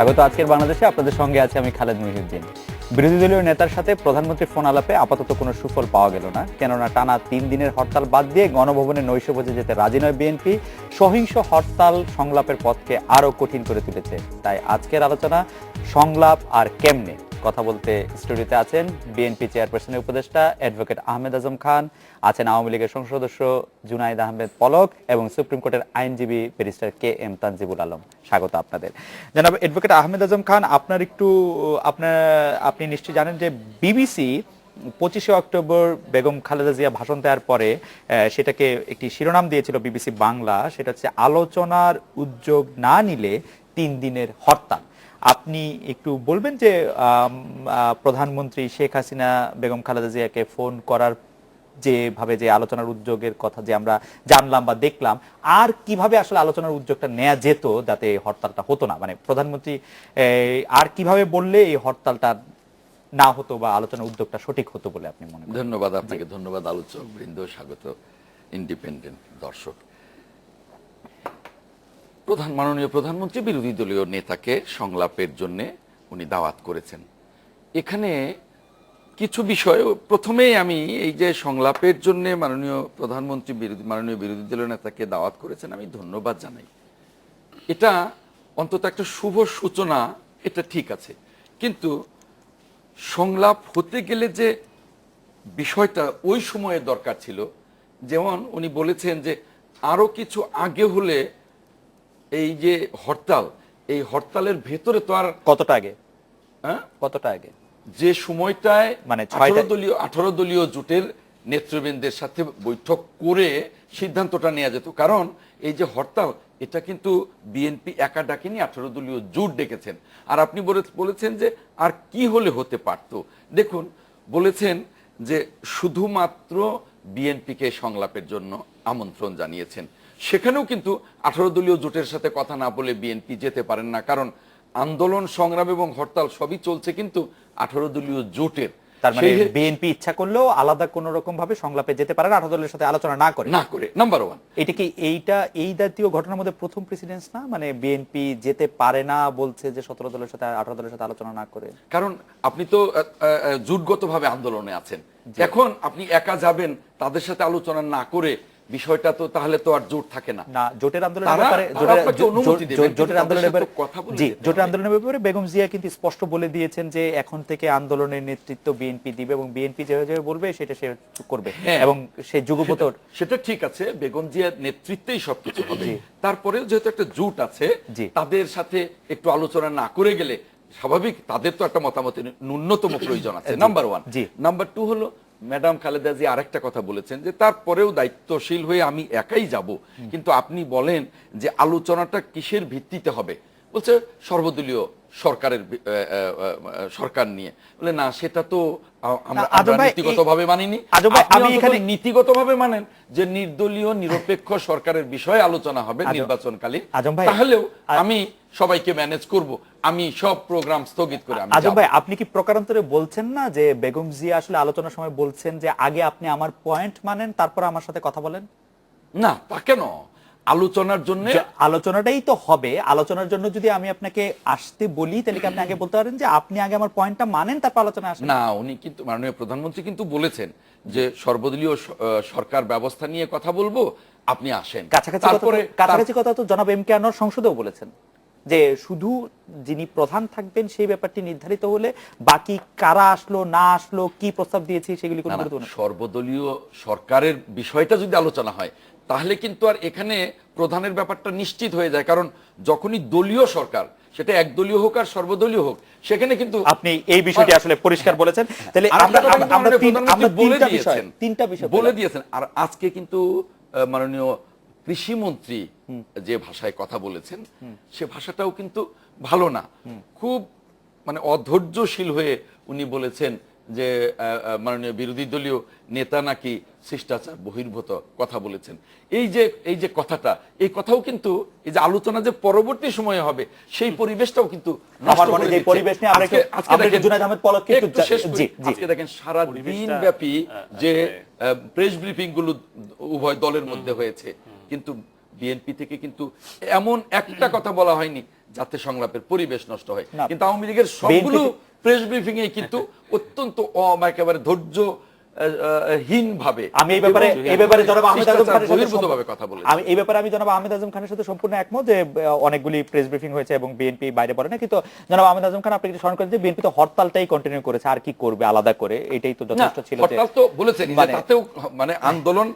স্বাগত আজকের বাংলাদেশে। আপনাদের সঙ্গে আছে আমি খালেদ মহিউদ্দিন। বিরোধী দলীয় নেতার সাথে প্রধানমন্ত্রীর ফোন আলাপে আপাতত কোনো সুফল পাওয়া গেল না, কেননা টানা 3 দিনের হরতাল বাদ দিয়ে গণভবনে নৈশভোজে যেতে রাজি নয় বিএনপি। সহিংস হরতাল সংলাপের পথকে আরো কঠিন করে তুলেছে। তাই আজকের আলোচনা সংলাপ আর কেমনে। কথা বলতে স্টুডিওতে আছেন বিএনপি চেয়ারপারসনের উপদেষ্টা অ্যাডভোকেট আহমেদ আজম খান, আছেন আওয়ামী লীগের সংসদ সদস্য জুনাইদ আহমেদ পলক এবং সুপ্রিম কোর্টের আইনজীবী ব্যারিস্টার কে এম তানজিবুল আলম। স্বাগত আপনাদের। জনাব অ্যাডভোকেট আহমেদ আজম খান, আপনি নিশ্চয়ই জানেন যে বিবিসি 25শে অক্টোবর বেগম খালেদা জিয়া ভাষণ দেওয়ার পরে সেটাকে একটি শিরোনাম দিয়েছিল বিবিসি বাংলা, সেটা হচ্ছে আলোচনার উদ্যোগ না নিলে 3 দিনের হরতাল। আপনি একটু বলবেন যে প্রধানমন্ত্রী শেখ হাসিনা বেগম খালেদা জিয়াকে ফোন করার যেভাবে যে আলোচনার উদ্যোগের কথা যে আমরা জানলাম বা দেখলাম, আর কিভাবে আসলে আলোচনার উদ্যোগটা নেওয়া যেত যাতে হরতালটা হতো না, মানে প্রধানমন্ত্রী আর কিভাবে বললে এই হরতালটা না হতো বা আলোচনার উদ্যোগটা সঠিক হতো বলে আপনি মনে করেন? ধন্যবাদ আপনাকে, ধন্যবাদ আলোচক বৃন্দ, স্বাগত ইন্ডিপেন্ডেন্ট দর্শক। মাননীয় প্রধানমন্ত্রী বিরোধী দলীয় নেতাকে সংলাপের জন্য উনি দাওয়াত করেছেন। এখানে কিছু বিষয় প্রথমেই আমি এই যে সংলাপের জন্য মাননীয় প্রধানমন্ত্রী মাননীয় বিরোধী দলীয় নেতাকে দাওয়াত করেছেন, আমি ধন্যবাদ জানাই। এটা অন্তত একটা শুভ সূচনা, এটা ঠিক আছে। কিন্তু সংলাপ হতে গেলে যে বিষয়টা ওই সময়ে দরকার ছিল, যেমন উনি বলেছেন যে আরো কিছু আগে হলে এই যে হরতাল, এই হরতালের ভেতরে তো আর কতটা আগে, কতটা আগে যে সময়টায় মানে 18 দলীয় জোটের নেতৃবৃন্দের সাথে বৈঠক করে সিদ্ধান্তটা নেওয়া যেত। কারণ এই যে হরতাল, এটা কিন্তু বিএনপি একা ডাকেনি, 18 দলীয় জোট ডেকেছেন। আর আপনি বলেছেন যে আর কি হলে হতে পারত। দেখুন, বলেছেন যে শুধুমাত্র বিএনপিকে সংলাপের জন্য আমন্ত্রণ জানিয়েছেন। সেখানেও কিন্তু 18 দলীয় জোটের সাথে কথা না বলে বিএনপি যেতে পারেন না, কারণ আন্দোলন সংগ্রাম এবং হরতাল সবই চলছে কিন্তু 18 দলীয় জোটের। তার মানে বিএনপি ইচ্ছা করলেও আলাদা কোন রকম ভাবে সংলাপে যেতে পারে না 18 দলের সাথে আলোচনা না করে। নাম্বার 1, এটা কি এই জাতীয় ঘটনার মধ্যে প্রথম প্রেসিডেন্স না? মানে বিএনপি যেতে পারে না বলছে যে 17 দলের সাথে 18 দলের সাথে আলোচনা না করে। কারণ আপনি তো জোটগতভাবে আন্দোলনে আছেন, এখন আপনি একা যাবেন তাদের সাথে আলোচনা না করে, বিষয়টা তো তাহলে তো আর জোট থাকে না। না, জোটের আন্দোলনের ব্যাপারে জোটের আন্দোলনের ব্যাপারে বেগম জিয়া কিন্তু স্পষ্ট বলে দিয়েছেন যে এখন থেকে আন্দোলনের নেতৃত্ব বিএনপি দিবে এবং বিএনপি যেভাবে বলবে সেটা সে করবে, এবং সে যুগপতর। সেটা ঠিক আছে, বেগম জিয়ার নেতৃত্বেই সবকিছু হবে। তারপরেও যেহেতু একটা জোট আছে, তাদের সাথে একটু আলোচনা না করে গেলে স্বাভাবিক, তাদের তো একটা মতামতের ন্যূনতম প্রয়োজন আছে। নাম্বার 1। নাম্বার 2 হলো ম্যাডাম খালেদা জি আরেকটা কথা বলেছেন যে তারপরেও দায়িত্বশীল হয়ে আমি একাই যাব, কিন্তু আপনি বলেন যে আলোচনাটা কিসের ভিত্তিতে হবে, বলছে সর্বদলীয় সরকার নিয়ে। বলে না, সেটা তো আমরা নীতিগতভাবে মানিনি। নীতিগতভাবে মানেন যে নির্দলীয় নিরপেক্ষ সরকারের বিষয়ে আলোচনা হবে নির্বাচনকালীন, তাহলেও আমি সবাইকে ম্যানেজ করব, আমি সব প্রোগ্রাম স্থগিত করে আমি আজম ভাই, আপনি কি প্রকারান্তরে বলছেন না যে বেগম জিয়া আসলে আলোচনার সময় বলছেন যে আগে আপনি আমার পয়েন্ট মানেন তারপর আমার সাথে কথা বলেন? না, তা কেন? আলোচনার জন্য, আলোচনাটাই তো হবে। আলোচনার জন্য যদি আমি আপনাকে আসতে বলি তাহলে কি আপনি আগে বলতে পারেন যে আপনি আগে আমার পয়েন্টটা মানেন তারপর আলোচনা আসেন? না, উনি কিন্তু মাননীয় প্রধানমন্ত্রী কিন্তু বলেছেন যে সর্বদলীয় সরকার ব্যবস্থা নিয়ে কথা বলবো, আপনি আসেন। কাছাকাছি কথা তো জনাব এম কে আনোয়ার সংসদেও বলেছেন যে শুধু যিনি প্রধান থাকবেন সেই ব্যাপারটি নির্ধারিত হলে বাকি কারা আসলো না আসলো, কি প্রস্তাব দিয়েছি সেগুলি কোনো গুরুত্ব নেই। সর্বদলীয় সরকারের বিষয়টা যদি আলোচনা হয় তাহলে কিন্তু আর এখানে প্রধানের ব্যাপারটা নিশ্চিত হয়ে যায়, কারণ যখনই দলীয় সরকার, সেটা একদলীয় হোক আর সর্বদলীয় হোক, সেখানে কিন্তু আপনি এই বিষয়টি আসলে পরিষ্কার বলেছেন। তাহলে আমরা তিনটা বিষয় বলে দিয়েছেন। আর আজকে কিন্তু মাননীয় কৃষিমন্ত্রী যে ভাষায় কথা বলেছেন, সে ভাষাটাও কিন্তু ভালো না, খুব মানে অধৈর্যশীল হয়ে উনি বলেছেন যে মাননীয় বিরোধী দলীয় নেতা নাকি শিষ্টাচার বহির্ভূত কথা বলেছেন। এই যে কথাটা, এই কথাও কিন্তু এই যে আলোচনা যে পরবর্তী সময়ে হবে সেই পরিবেশটাও কিন্তু আজকে দেখেন সারা দিন ব্যাপী যে প্রেস ব্রিফিং গুলো উভয় দলের মধ্যে হয়েছে, কিন্তু বিএনপি থেকে কিন্তু এমন একটা কথা বলা হয়নি যাতে সংলাপের পরিবেশ নষ্ট হয়। না, কিন্তু আওয়ামী লীগের সবগুলো প্রেস ব্রিফিং এ কিন্তু অত্যন্ত একেবারে ধৈর্য হীন ভাবে আমি এই ব্যাপারে জনাব আহমেদ আজম খানের সাথে বহির্ভূতভাবে কথা বলেছি। আমি জনাব আহমেদ আজম খানের সাথে সম্পূর্ণ একমত যে অনেকগুলি প্রেস ব্রিফিং হয়েছে এবং বিএনপি বাইরে পড়ে না, কিন্তু জনাব আহমেদ আজম খান আপনি একটু স্মরণ করেন যে বিএনপি তো হরতালটাই কন্টিনিউ করেছে, আর কি করবে আলাদা করে, এটাই তো যথেষ্ট ছিল। হরতাল তো বলেছেন, তাতেও মানে আন্দোলন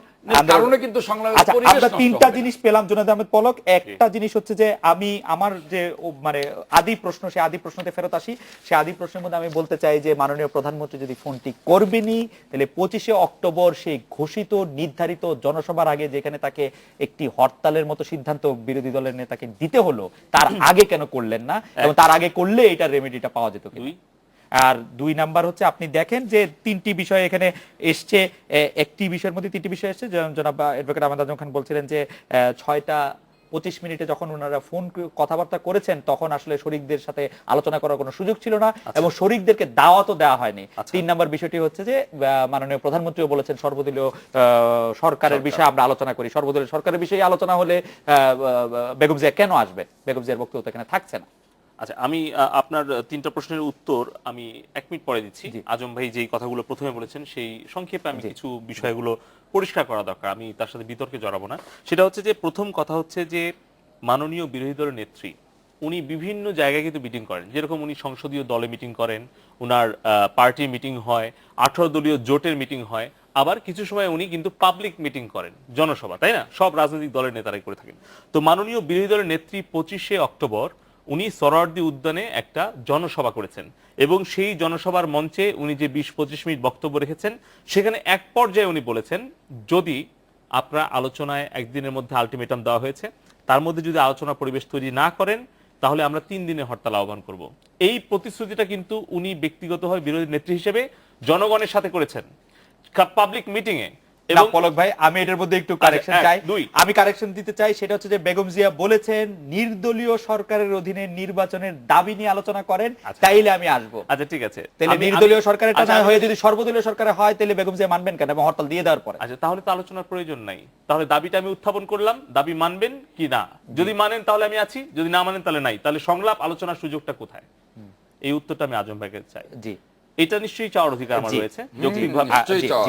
কারণে কিন্তু সংলাপের আচ্ছা, পরিবেশ আমরা নষ্ট তিনটা হবে। জিনিস পেলাম জনাব আহমেদ পলক। একটা জিনিস হচ্ছে যে আমি আমার যে মানে আদি প্রশ্ন, সেই আদি প্রশ্নতে ফেরত আসি। সেই আদি প্রশ্নের মধ্যে আমি বলতে চাই যে মাননীয় প্রধানমন্ত্রী যদি ফোনটি করবেনই, তাহলে 25শে অক্টোবর সেই ঘোষিত নির্ধারিত জনসভার আগে যেখানে তাকে একটি হরতালের মতো সিদ্ধান্ত বিরোধী দলের নেতাকে দিতে হলো, তার আগে কেন করলেন না, এবং তার আগে করলে এটার রেমেডিটা পাওয়া যেত কিনা? আর দুই নাম্বার হচ্ছে আপনি দেখেন যে তিনটি বিষয় এখানে এসছে, একটি বিষয়ের মধ্যে তিনটি বিষয় এসছে। জনাব অ্যাডভোকেট আহমেদ আজম খান বলছিলেন যে 6:25 যখন ওনারা ফোন কথাবার্তা করেছেন তখন আসলে শরিকদের সাথে আলোচনা করার কোনো সুযোগ ছিল না, এবং শরিকদেরকে দাওয়াতও দেওয়া হয়নি। 3 নাম্বার বিষয়টি হচ্ছে যে মাননীয় প্রধানমন্ত্রীও বলেছেন সর্বদলীয় সরকারের বিষয়ে আমরা আলোচনা করি। সর্বদলীয় সরকারের বিষয়ে আলোচনা হলে বেগম জিয়া কেন আসবেন? বেগম জিয়ার বক্তব্য তো এখানে থাকছে না। আচ্ছা, আমি আপনার তিনটা প্রশ্নের উত্তর আমি 1 মিনিট পরে দিচ্ছি। আজম ভাই যেই কথাগুলো প্রথমে বলেছেন সেই সংক্ষেপে আমি কিছু বিষয়গুলো পরিষ্কার করা দরকার, আমি তার সাথে বিতর্কে জড়াবো না। সেটা হচ্ছে যে প্রথম কথা হচ্ছে যে মাননীয় বিরোধী দলের নেত্রী উনি বিভিন্ন জায়গায় কিন্তু মিটিং করেন, যেরকম উনি সংসদীয় দলে মিটিং করেন, উনার পার্টি মিটিং হয়, 18 দলীয় জোটের মিটিং হয়, আবার কিছু সময় উনি কিন্তু পাবলিক মিটিং করেন, জনসভা, তাই না? সব রাজনৈতিক দলের নেতারাই করে থাকেন। তো মাননীয় বিরোধী দলের নেত্রী 25শে অক্টোবর উনি সোহরাওয়ার্দী উদ্যানে একটা জনসভা করেছেন, এবং সেই জনসভার মঞ্চে উনি যে 20-25 মিনিট বক্তব্য রেখেছেন, সেখানে এক পর্যায়ে উনি বলেছেন যদি আপনারা আলোচনায় একদিনের মধ্যে আলটিমেটাম দেওয়া হয়েছে, তার মধ্যে যদি আলোচনা পরিবেশ তৈরি না করেন তাহলে আমরা 3 দিনের হরতাল আহ্বান করব। এই প্রতিশ্রুতিটা কিন্তু উনি ব্যক্তিগতভাবে বিরোধী নেত্রী হিসেবে জনগণের সাথে করেছেন পাবলিক মিটিং এ। এবং পলক ভাই আমি এটার মধ্যে একটু কারেকশন চাই, আমি কারেকশন দিতে চাই। সেটা হচ্ছে যে বেগম জিয়া বলেছেন নির্দলীয় সরকারের অধীনে নির্বাচনের দাবি নিয়ে আলোচনা করেন, তাইলে আমি আসবো। আচ্ছা ঠিক আছে, তাহলে নির্দলীয় সরকারের না হয়ে যদি সর্বদলীয় সরকারে হয় তাহলে বেগম জিয়া মানবেন কেন এবং হরতাল দিয়ে দেওয়ার পরে? আচ্ছা, তাহলে তো আলোচনার প্রয়োজন নাই। তাহলে দাবিটা আমি উত্থাপন করলাম, দাবি মানবেন কি না? যদি মানেন তাহলে আমি আছি, যদি না মানেন তাহলে নাই। তাহলে সংলাপ আলোচনার সুযোগটা কোথায়? এই উত্তরটা আমি আজম ভাইকে চাই। জি, এটা নিশ্চয়ই চাওয়ার অধিকার আমার রয়েছে যৌক্তিকভাবে।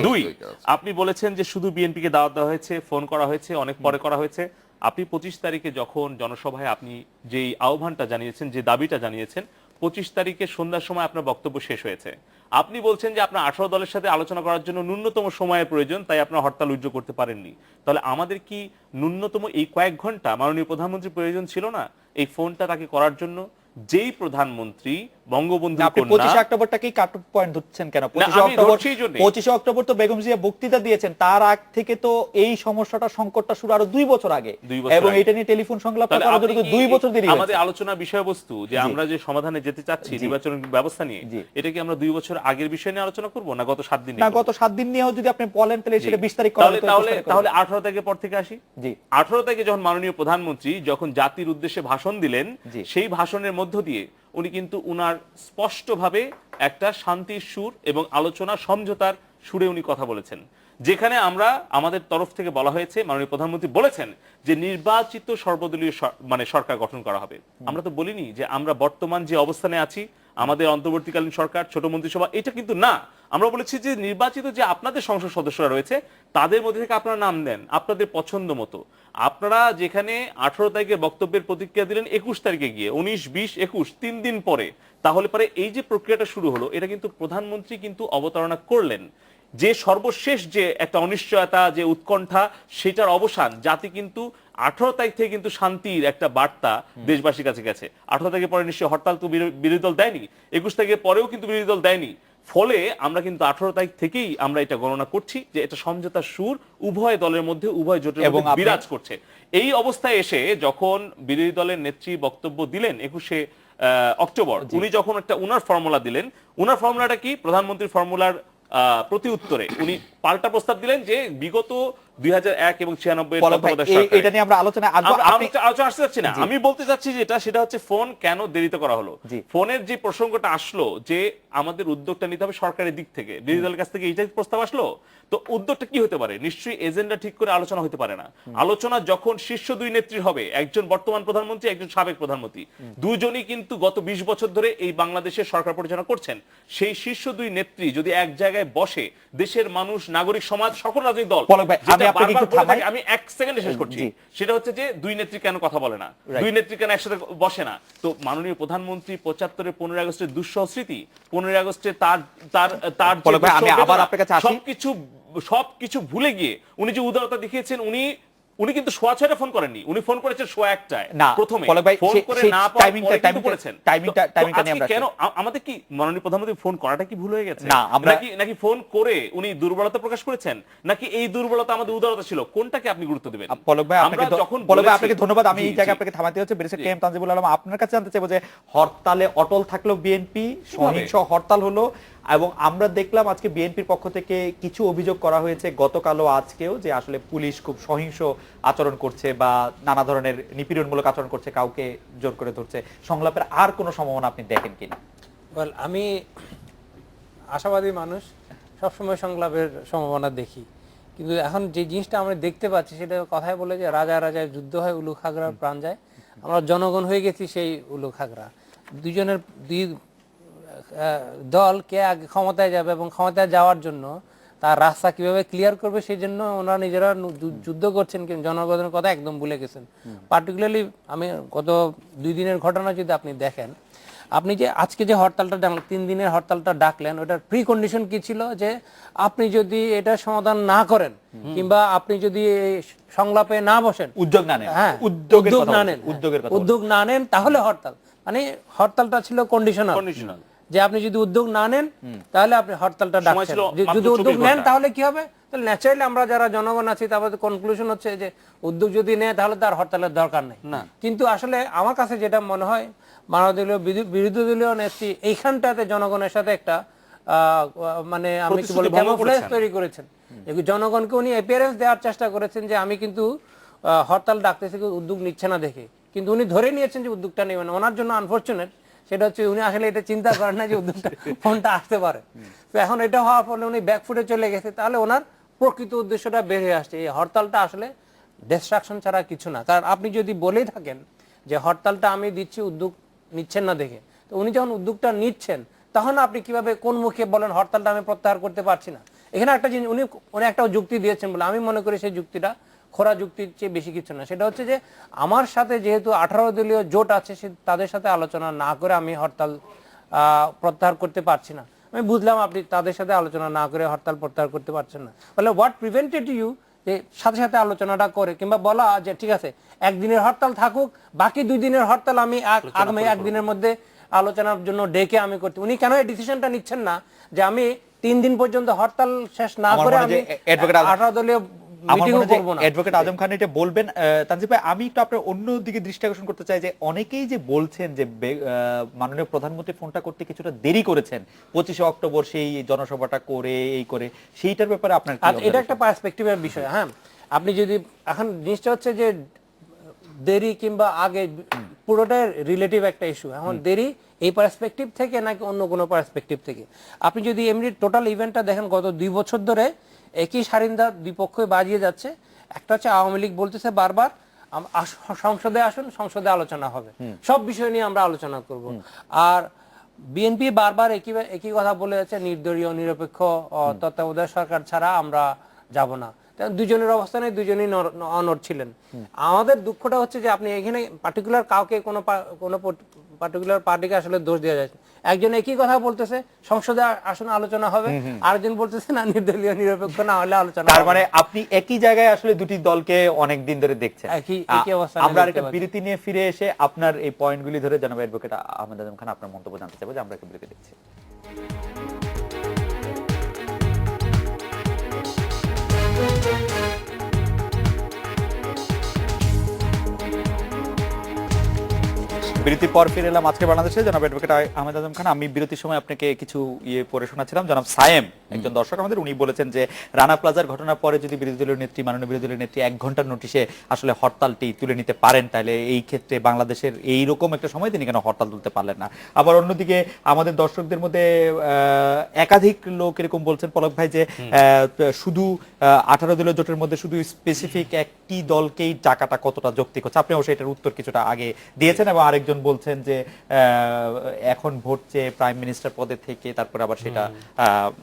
দুই, আপনি বলেছেন যে শুধু বিএনপি কে দাওয়াত দেওয়া হয়েছে, ফোন করা হয়েছে, অনেক পরে করা হয়েছে। আপনি 25 তারিখে যখন জনসভায় আপনি যেই আহ্বানটা জানিয়েছেন, যে দাবিটা জানিয়েছেন, 25 তারিখে সন্ধ্যার সময় আপনার বক্তব্য শেষ হয়েছে। আপনি বলছেন যে আপনার 18 দলের সাথে আলোচনা করার জন্য ন্যূনতম সময়ের প্রয়োজন, তাই আপনার হরতাল উইথড্র করতে পারেননি। তাহলে আমাদের কি ন্যূনতম এই কয়েক ঘন্টা মাননীয় প্রধানমন্ত্রীর প্রয়োজন ছিল না এই ফোনটা তাকে করার জন্য? যেই প্রধানমন্ত্রী বঙ্গবন্ধু কন্যা 25 অক্টোবরটাকেই কাট পয়েন্ট ধরছেন কেন? 25 অক্টোবর তো বেগম জিয়া বক্তৃতা দিয়েছেন, তার আগ থেকে তো এই সমস্যাটা সংকটটা শুরু আরো 2 বছর আগে, এবং এটা নিয়ে টেলিফোন সংলাপ করার জন্য 2 বছর দেরি হয়েছে। আমাদের আলোচনার বিষয়বস্তু যে আমরা যে সমাধানে যেতে চাচ্ছি নির্বাচন ব্যবস্থা নিয়ে, এটা কি আমরা 2 বছর আগের বিষয় নিয়ে আলোচনা করব না গত 7 দিন? না, গত 7 দিন নিয়েও যদি আপনি বলেন তাহলে সেটা 20 তারিখ করা হতো। তাহলে 18 তারিখের পর থেকে আসি। জি, 18 তারিখে যখন মাননীয় প্রধানমন্ত্রী যখন জাতির উদ্দেশ্যে ভাষণ দিলেন, সেই ভাষণের মধ্য দিয়ে উনি কিন্তু উনার স্পষ্টভাবে একটা শান্তির সুর এবং আলোচনা সমঝোতার সুরে উনি কথা বলেছেন, যেখানে আমরা আমাদের তরফ থেকে বলা হয়েছে, মাননীয় প্রধানমন্ত্রী বলেছেন যে নির্বাচিত সর্বদলীয় মানে সরকার গঠন করা হবে। আমরা তো বলিনি যে আমরা বর্তমান যে অবস্থানে আছি আমাদের অন্তর্বর্তীকালীন সরকার, ছোট মন্ত্রিসভা, এটা কিন্তু না। আমরা বলেছি যে নির্বাচিত যে আপনাদের সংসদ সদস্যরা রয়েছে তাদের মধ্যে থেকে আপনারা নাম দেন আপনাদের পছন্দ মতো। আপনারা যেখানে 18 তারিখে বক্তব্যের প্রতিক্রিয়া দিলেন 21 তারিখে গিয়ে, 19, 20, 21 3 দিন পরে, তাহলে পরে এই যে প্রক্রিয়াটা শুরু হলো, এটা কিন্তু প্রধানমন্ত্রী কিন্তু অবতারণা করলেন যে সর্বশেষ যে একটা অনিশ্চয়তা, যে উৎকণ্ঠা, সেটার অবসান। জাতি কিন্তু 18 তারিখ থেকে কিন্তু শান্তির একটা বার্তা দেশবাসীর কাছে গেছে। 18 তারিখের পরে নিশ্চয়ই হরতাল তো বিরোধী দল দেয়নি, 21 তারিখের পরেও কিন্তু বিরোধী দল দেয়নি। ফলে আমরা কিন্তু 18 তারিখ থেকেই আমরা এটা গণনা করছি যে এটা সমঝোতার সুর উভয় দলের মধ্যে, উভয় জোটের মধ্যে বিরাজ করছে। এই অবস্থায় এসে যখন বিরোধী দলের নেত্রী বক্তব্য দিলেন 21শে অক্টোবর, উনি যখন একটা উনার ফর্মুলা দিলেন, উনার ফর্মুলাটা কি? প্রধানমন্ত্রীর ফর্মুলার প্রতি উত্তরে উনি পাল্টা প্রস্তাব দিলেন যে বিগত 2001 এবং 96 পলক ভাই, এটা নিয়ে আমরা আলোচনা আলোচনা আসতে যাচ্ছি না। আমি বলতে চাচ্ছি যেটা, সেটা হচ্ছে ফোন কেন দেরিতে করা হলো। ফোনের যে প্রসঙ্গটা আসলো যে আমাদের উদ্যোগটা নিতে হবে সরকারের দিক থেকে, বিরোধী দলের কাছ থেকে এইটাই প্রস্তাব আসলো, তো উদ্যোগটা কি হতে পারে? নিশ্চয়ই এজেন্ডা ঠিক করে আলোচনা হতে পারে না। আলোচনা যখন শীর্ষ দুই নেত্রী হবে, একজন বর্তমান প্রধানমন্ত্রী, একজন সাবেক প্রধানমন্ত্রী, দুজনই কিন্তু গত 20 বছর ধরে এই বাংলাদেশের সরকার পরিচালনা করছেন। সেই শীর্ষ দুই নেত্রী যদি এক জায়গায় বসে, দেশের মানুষ, নাগরিক সমাজ, সকল রাজনৈতিক দল, আমি 1 সেকেন্ডে শেষ করছি, সেটা হচ্ছে যে দুই নেত্রী কেন কথা বলে না, দুই নেত্রী কেন একসাথে বসে না। তো মাননীয় প্রধানমন্ত্রী 75-এর 15 আগস্টের দুঃসহ স্মৃতি, 15 আগস্টে তার সবকিছু ভুলে গিয়ে উনি যে উদারতা দেখিয়েছেন, উনি কিন্তু 6:30 ফোন করেননি, উনি ফোন করেছেন 1:01 প্রথমে ফোন করে না করেছেন। কেন আমাদের কি মাননীয় প্রধানমন্ত্রী ফোন করাটা কি ভুল হয়ে গেছে, নাকি ফোন করে উনি দুর্বলতা প্রকাশ করেছেন, নাকি এই দুর্বলতা আমাদের উদারতা ছিল? কোনটাকে আপনি গুরুত্ব দিবেন? পলক ভাই আপনাকে ধন্যবাদ। আমি এই জায়গায় আপনাকে থামাতে হচ্ছে। ব্যারিস্টার কে এম তানজিবুল আলম, আপনার কাছে জানতে চাইবো যে হরতালে অটল থাকলো বিএনপি, সহিংস হরতাল হলো, এবং আমরা দেখলাম আজকে বিএনপির পক্ষ থেকে কিছু অভিযোগ করা হয়েছে গতকালও আজকেও, যে আসলে পুলিশ খুব সহিংস আচরণ করছে বা নানা ধরনের নিপীড়নমূলক আচরণ করছে, কাউকে জোর করে ধরছে। সংলাপের আর কোনো সম্ভাবনা আপনি দেখেন কিনা? আমি আশাবাদী মানুষ, সবসময় সংলাপের সম্ভাবনা দেখি, কিন্তু এখন যে জিনিসটা আমরা দেখতে পাচ্ছি সেটা কথায় বলে যে রাজা রাজায় যুদ্ধ হয়, উলু খাগড়ার প্রাণ যায়। আমরা জনগণ হয়ে গেছি সেই উলু খাগড়া। দুই দল কে আগে ক্ষমতায় যাবে এবং ক্ষমতায় যাওয়ার জন্য তার রাস্তা কিভাবে ক্লিয়ার করবে সেই জন্য ওনারা নিজেরা যুদ্ধ করছেন, কিন্তু জনগণের কথা একদম ভুলে গেছেন। পার্টিকুলারলি আমি গত 2 দিনের ঘটনা যদি আপনি দেখেন, আপনি যে আজকে যে হরতালটা ডাকলেন, 3 দিনের হরতালটা ডাকলেন, ওটার প্রি কন্ডিশন কি ছিল? যে আপনি যদি এটা সমাধান না করেন কিংবা আপনি যদি সংলাপে না বসেন, উদ্যোগ না নেন, তাহলে হরতাল। মানে হরতালটা ছিল কন্ডিশনাল, যে আপনি যদি উদ্যোগ না নেন তাহলে আপনি হরতালটা ডাকছেন। যদি উদ্যোগ নেন তাহলে কি হবে? তাহলে ন্যাচারালি আমরা যারা জনগণ আছি তারপরে কনক্লুশন হচ্ছে যে উদ্যোগ যদি নেয় তাহলে তার হরতালের দরকার নেই। কিন্তু আসলে আমার কাছে যেটা মনে হয়, মানবদলীয় বিরোধী দলীয় নেত্রী এইখানটাতে জনগণের সাথে একটা মানে আমি কি বলি ক্যামোফ্লেজ তৈরি করেছেন। জনগণকে উনি অ্যাপিয়ারেন্স দেওয়ার চেষ্টা করেছেন যে আমি কিন্তু হরতাল ডাকতেছি, উদ্যোগ নিচ্ছে না দেখে, কিন্তু উনি ধরে নিয়েছেন যে উদ্যোগটা নেবেন। ওনার জন্য আনফরচুনেট সেটা হচ্ছে উনি আসলে এটা চিন্তা করেন না যে উদ্যোগটা ফোনটা আসতে পারে। তো এখন এটা হওয়ার ফলে উনি ব্যাকফুটে চলে গেছে, তাহলে ওনার প্রকৃত উদ্দেশ্যটা বের হয়ে আসছে। এই হরতালটা আসলে ডিস্ট্রাকশন ছাড়া কিছু না। কারণ আপনি যদি বলেই থাকেন যে হরতালটা আমি দিচ্ছি, উদ্যোগ নিচ্ছেন না দেখে, তো উনি যখন উদ্যোগটা নিচ্ছেন তখন আপনি কিভাবে কোন মুখে বলেন হরতালটা আমি প্রত্যাহার করতে পারছি না? এখানে একটা জিনিস উনি একটা যুক্তি দিয়েছেন বলে আমি মনে করি সেই যুক্তিটা খোরা যুক্তির চেয়ে বেশি কিছু না। সেটা হচ্ছে যে আমার সাথে যেহেতু 18 দলীয় জোট আছে, তাদের সাথে আলোচনা না করে আমি হরতাল প্রত্যাহার করতে পারছি না। আমি বুঝলাম আপনি তাদের সাথে আলোচনা না করে হরতাল প্রত্যাহার করতে পারছেন না, বলে হোয়াট প্রিভেন্টেড ইউ যে সাথে সাথে আলোচনাটা করে কিংবা বলা যে ঠিক আছে একদিনের হরতাল থাকুক, বাকি 2 দিনের হরতাল আমি আগামী 1 দিনের মধ্যে আলোচনার জন্য ডেকে আমি করতে। উনি কেন এই ডিসিশনটা নিচ্ছেন না যে আমি 3 দিন পর্যন্ত হরতাল শেষ না করে আমি 18 দলীয় অ্যাডভোকেট আজম খান এটা বলবেন? তানজিব ভাই, আমি একটু আপনার অন্য দিকে দৃষ্টি আকর্ষণ করতে চাই যে অনেকেই যে বলছেন যে মাননীয় প্রধানমন্ত্রী ফোনটা করতে কিছুটা দেরি করেছেন, 25 অক্টোবর সেই জনসভাটা করে এই করে, সেইটার ব্যাপারে আপনার এটা একটা পার্সপেক্টিভের বিষয়। হ্যাঁ, আপনি যদি এখন জিনিসটা হচ্ছে যে দেরি কিংবা আগে পুরোটাই রিলেটিভ একটা ইস্যু। এখন দেরি এই পার্সপেক্টিভ থেকে নাকি অন্য কোনো পার্সপেক্টিভ থেকে, আপনি যদি এমনি টোটাল ইভেন্টটা দেখেন, গত 2 বছর ধরে একই সারিন্দা দুই পক্ষই বাজিয়ে যাচ্ছে। একটা হচ্ছে আওয়ামী লীগ বলতেছে বারবার সংসদে আসুন, সংসদে আলোচনা হবে, সব বিষয় নিয়ে আমরা আলোচনা করব। আর বিএনপি বারবার একই কথা বলে যাচ্ছে, নির্দলীয় নিরপেক্ষ তত্ত্বাবধায়ক সরকার ছাড়া আমরা যাব না। দুজনের অবস্থানে দুজনই অনড় ছিলেন। আমাদের দুঃখটা হচ্ছে যে আপনি এখানে পার্টিকুলার কাউকে কোনো পার্টিকুলার পার্টিকে আসলে দোষ দেওয়া যায়। একজন একই কথা বলতেছে সংসদে আসলে আলোচনা হবে, আরেকজন বলতেছে না নির্দলীয় নিরপেক্ষ না হলে আলোচনা। তার মানে আপনি একই জায়গায় আসলে দুটি দলকে অনেক দিন ধরে দেখছেন। একই অবস্থা। আমরা একটা বিরতি নিয়ে ফিরে এসে আপনার এই পয়েন্টগুলি ধরে জানাবো অ্যাডভোকেট আহমেদ আজম খান আপনার মন্তব্য জানতে চাইবো যে আমরা একটা বিরতি দিচ্ছি। বিরতির পর ফিরে এলাম আজকে বাংলাদেশে। জনাব অ্যাডভোকেট আহমেদ আজম খান, আমি বিরতির সময় আপনাকে কিছু পড়ে শোনাচ্ছিলাম। জনাব সায়েম একজন দর্শক আমাদের, উনি বলেছেন যে রানা প্লাজার ঘটনার পরে যদি বিরোধী দলীয় নেত্রী, মাননীয় বিরোধী দলীয় নেত্রী 1 ঘন্টার নোটিশে আসলে হরতালটি তুলে নিতে পারেন, তাহলে এই ক্ষেত্রে বাংলাদেশের এইরকম একটা সময় তিনি কেন হরতাল তুলতে পারলেন না। আবার অন্যদিকে আমাদের দর্শকদের মধ্যে একাধিক লোক এরকম বলছেন পলক ভাই যে শুধু 18 দলীয় জোটের মধ্যে শুধু স্পেসিফিক একটি দলকেই ডাকাটা কতটা যৌক্তিক হচ্ছে। আপনি অবশ্যই এটার উত্তর কিছুটা আগে দিয়েছেন, এবং আরেকজন বলছেন যে এখন ভোট চেয়ে প্রাইম মিনিস্টার পদে থেকে তারপরে আবার সেটা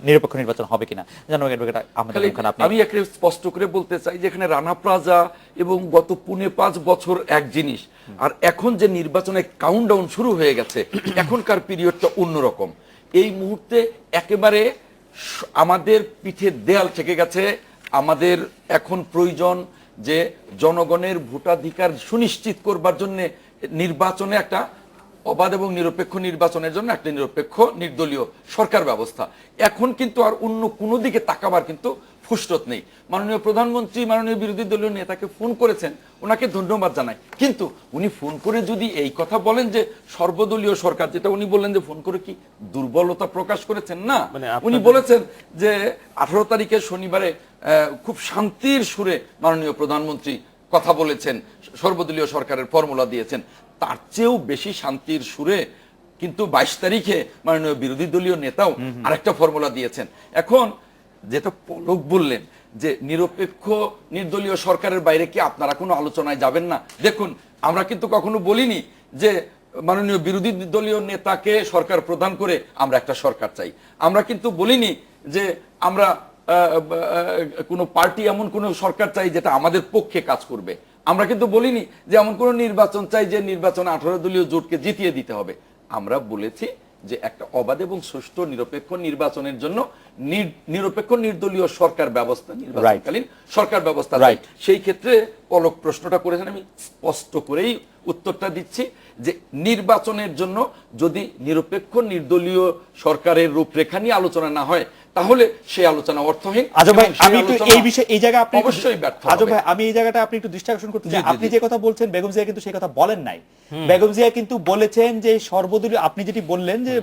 নিরপেক্ষ নির্বাচন হবে কিনা। জানো অ্যাডভোকেট আহমেদ আজম খান, আপনি। আমি একটা স্পষ্ট করে বলতে চাই যে এখানে রানা প্লাজা এবং গত 4.5 বছর এক জিনিস, আর এখন যে নির্বাচনের কাউন্টডাউন শুরু হয়ে গেছে, এখনকার পিরিয়ডটা অন্যরকম। এই মুহূর্তে একেবারে আমাদের পিঠে দেয়াল থেকে গেছে। আমাদের এখন প্রয়োজন যে জনগণের ভোটাধিকার সুনিশ্চিত করবার জন্য নির্বাচনে একটা অবাধ এবং নিরপেক্ষ নির্বাচনের জন্য একটা নিরপেক্ষ নির্দলীয় সরকার ব্যবস্থা। এখন কিন্তু আর অন্য কোনো দিকে তাকাবার কিন্তু ফুসরত নেই। মাননীয় প্রধানমন্ত্রী মাননীয় বিরোধী দলীয় নেতাকে ফোন করেছেন, ওনাকে ধন্যবাদ জানাই, কিন্তু উনি ফোন করে যদি এই কথা বলেন যে সর্বদলীয় সরকার, যেটা উনি বললেন যে ফোন করে কি দুর্বলতা প্রকাশ করেছেন? না, উনি বলেছেন যে 18 তারিখে শনিবারে খুব শান্তির সুরে মাননীয় প্রধানমন্ত্রী কথা বলেছেন, সর্বদলীয় সরকারের ফর্মুলা দিয়েছেন। তার চেয়েও বেশি শান্তির সুরে কিন্তু 22 তারিখে মাননীয় বিরোধী দলীয় নেতাও আরেকটা ফর্মুলা দিয়েছেন। এখন যেটা পলক বললেন যে নিরপেক্ষ নির্দলীয় সরকারের বাইরে কি আপনারা কোনো আলোচনায় যাবেন না? দেখুন, আমরা কিন্তু কখনো বলিনি যে মাননীয় বিরোধী দলীয় নেতাকে সরকার প্রদান করে আমরা একটা সরকার চাই। আমরা কিন্তু বলিনি যে আমরা কোনো পার্টি এমন কোনো সরকার চাই যেটা আমাদের পক্ষে কাজ করবে। আমরা কিন্তু বলিনি যে এমন কোনো নির্বাচন চাই যে নির্বাচনে 18 দলীয় জোটকে জিতিয়ে দিতে হবে। আমরা বলেছি যে একটা অবাধ এবং সুষ্ঠু নিরপেক্ষ নির্বাচনের জন্য নিরপেক্ষ নির্দলীয় সরকার ব্যবস্থা, নির্বাচনকালীন সরকার ব্যবস্থা। সেই ক্ষেত্রে পলক প্রশ্নটা করেছেন, আমি স্পষ্ট করেই উত্তরটা দিচ্ছি যে নির্বাচনের জন্য যদি নিরপেক্ষ নির্দলীয় সরকারের রূপরেখা নিয়ে আলোচনা না হয়, তাহলে সেই আলোচনা অর্থহীন। আজব ভাই, আমি একটু এই বিষয়ে এই জায়গা আপনি অবশ্যই ব্যর্থ। আজব ভাই, আমি এই জায়গাটা আপনি একটু দৃষ্টি আকর্ষণ করতে চাই। আপনি যে কথা বলছেন, বেগম জিয়া কিন্তু সেই কথা বলেন নাই। বেগম জিয়া কিন্তু বলেছেন যে সর্বদলীয়, আপনি যেটি বললেন যে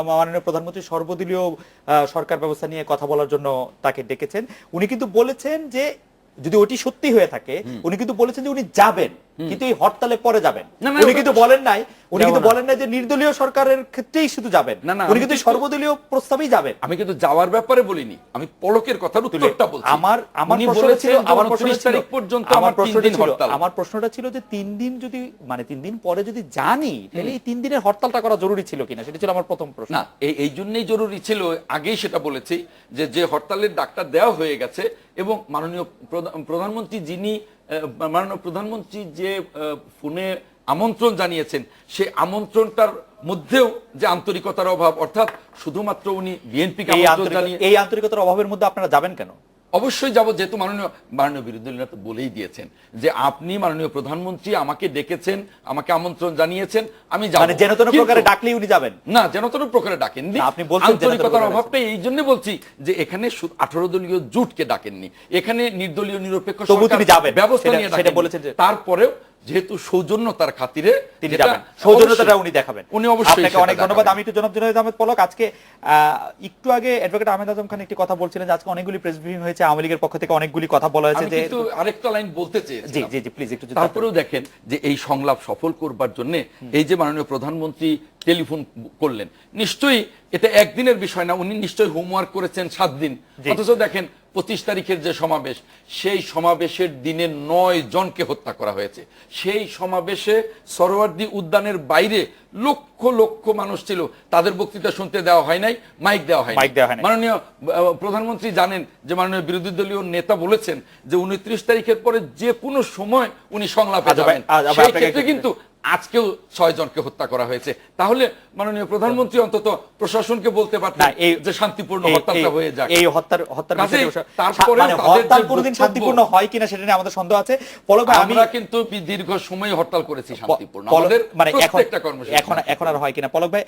মাননীয় প্রধানমন্ত্রী সর্বদলীয় সরকার ব্যবস্থা নিয়ে কথা বলার জন্য তাকে ডেকেছেন, উনি কিন্তু বলেছেন যে যদি ওটি সত্যি হয়ে থাকে, উনি কিন্তু বলেছেন যে উনি যাবেন, কিন্তু এই হরতালে পরে যাবেন। উনি কিন্তু বলেন নাই, যে নির্দলীয় সরকারের ক্ষেত্রেই শুধু যাবেন, উনি কিন্তু সর্বদলীয় প্রস্তাবেই যাবেন। আমি কিন্তু যাওয়ার ব্যাপারে বলিনি, আমি পলকের কথার উত্তরটা বলছি। আমার প্রশ্নটা ছিল যে 3 দিন যদি, মানে 3 দিন পরে যদি জানি, তাহলে এই 3 দিনের হরতালটা করা জরুরি ছিল কিনা, সেটা ছিল আমার প্রথম প্রশ্ন। না, এই জন্যই জরুরি ছিল, আগেই সেটা বলেছি যে হরতালের ডাকটা দেওয়া হয়ে গেছে, এবং মাননীয় প্রধানমন্ত্রী যে ফোনে আমন্ত্রণ জানিয়েছেন, সেই আমন্ত্রণটার মধ্যেও যে আন্তরিকতার অভাব, অর্থাৎ শুধুমাত্র উনি বিএনপিকে আমন্ত্রণ জানিয়ে, এই আন্তরিকতার অভাবের মধ্যে আপনারা যাবেন কেন? অবশ্যই যাব, যেহেতু মাননীয় বিরোধী দলীয় নেতা বলেই দিয়েছেন যে আপনি মাননীয় প্রধানমন্ত্রী আমাকে ডেকেছেন, আমাকে আমন্ত্রণ জানিয়েছেন, আমি যাব। মানে যেন তেন প্রকারে ডাকলেই উনি যাবেন না? যেন তেন প্রকারে ডাকেননি। আপনি বলছেন আন্তরিকতার অভাবটা এই জন্য বলছি যে এখানে 18 দলীয় জোটকে ডাকেননি, এখানে নির্দলীয় নিরপেক্ষ সরকার ব্যবস্থা নিয়ে ডাকেন। তারপরেও যেহেতু সৌজন্যতার খাতিরে তিনি যাবেন, সৌজন্যতাটা উনি দেখাবেন। উনি অবশ্যই। আপনাকে অনেক ধন্যবাদ। আমি একটু জনাব জুনায়েদ আহমেদ পলক, আজকে একটু আগে অ্যাডভোকেট আহমেদ আজম খান একটি কথা বলছিলেন যে আজকে অনেকগুলি প্রেস ব্রিফিং হয়েছে, আওয়ামী লীগের পক্ষ থেকে অনেকগুলি কথা বলা হয়েছে। যে কিন্তু আরেকটা লাইন বলতে চেয়েছি। জি জি জি, প্লিজ একটু। তারপরেও দেখেন যে এই সংলাপ সফল করবার জন্য এই যে মাননীয় প্রধানমন্ত্রী টেলিফোন করলেন, নিশ্চয়ই এটা একদিনের বিষয় না, উনি নিশ্চয়ই হোমওয়ার্ক করেছেন 7 দিন। অথচ দেখেন 25 তারিখের যে সমাবেশ, সেই সমাবেশের দিনে 9 জনকে হত্যা করা হয়েছে। সেই সমাবেশে সরোয়ার্দী উদ্যানের বাইরে লক্ষ লক্ষ মানুষ ছিল, তাদের বক্তৃতা শুনতে দেওয়া হয় নাই, মাইক দেওয়া হয় নাই। মাননীয় প্রধানমন্ত্রী জানেন যে মাননীয় বিরোধী দলীয় নেতা বলেছেন যে 29 তারিখের পরে যে কোনো সময় উনি সংলাপে যাবেন। সেই ক্ষেত্রে কিন্তু আজকেও 6 জনকে হত্যা করা হয়েছে। তাহলে মাননীয় প্রধানমন্ত্রী অন্তত প্রশাসনকে বলতে পারতেন যে শান্তিপূর্ণ হরতালটা হয়ে যাক। এই হত্যার তারপরে হরতাল কোনদিন শান্তিপূর্ণ হয় কিনা সেটা নিয়ে আমাদের সন্দেহ আছে। পলক ভাই, আমরা কিন্তু দীর্ঘ সময় হরতাল করেছি শান্তিপূর্ণ, আমাদের প্রত্যেকটা কর্মসূচি। এখন আর হয় কিনা? পলক ভাই,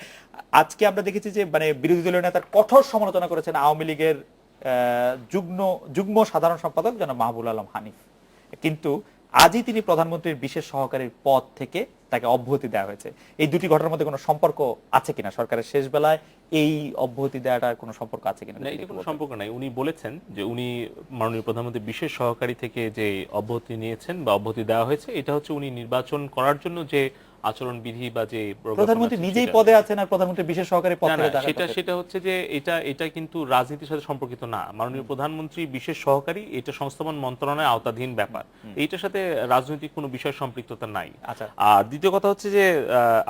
আজকে আমরা দেখেছি যে মানে বিরোধী দলীয় নেতার কঠোর সমালোচনা করেছেন আওয়ামী লীগের যুগ্ম সাধারণ সম্পাদক জনাব মাহবুব আলম হানিফ, কিন্তু আজই তিনি প্রধানমন্ত্রীর বিশেষ সহকারীর পদ থেকে তাকে অব্যাহতি দেওয়া হয়েছে, এই দুটি ঘটনার মধ্যে কোনো সম্পর্ক আছে কিনা, সরকারের শেষ বেলায় এই অব্যাহতি দেওয়াটার কোনো সম্পর্ক আছে কিনা? না, এটা কোনো সম্পর্ক নাই। উনি বলেছেন যে উনি মাননীয় প্রধানমন্ত্রী বিশেষ সহকারী থেকে যে অব্যাহতি নিয়েছেন বা অব্যাহতি দেওয়া হয়েছে, এটা হচ্ছে উনি নির্বাচন করার জন্য যে আচরণবিধি বা যে প্রধানমন্ত্রী নিজেই পদে আছেন আর প্রধানমন্ত্রী বিশেষ সহকারী পদ থেকে সেটা হচ্ছে যে এটা কিন্তু রাজনীতির সাথে সম্পর্কিত না। মাননীয় প্রধানমন্ত্রী বিশেষ সহকারী, এটা সংস্থাপন মন্ত্রণালয়ের আওতাধীন ব্যাপার, এইটার সাথে রাজনৈতিক কোনো বিষয় সম্পৃক্ততা নাই। আর দ্বিতীয় কথা হচ্ছে যে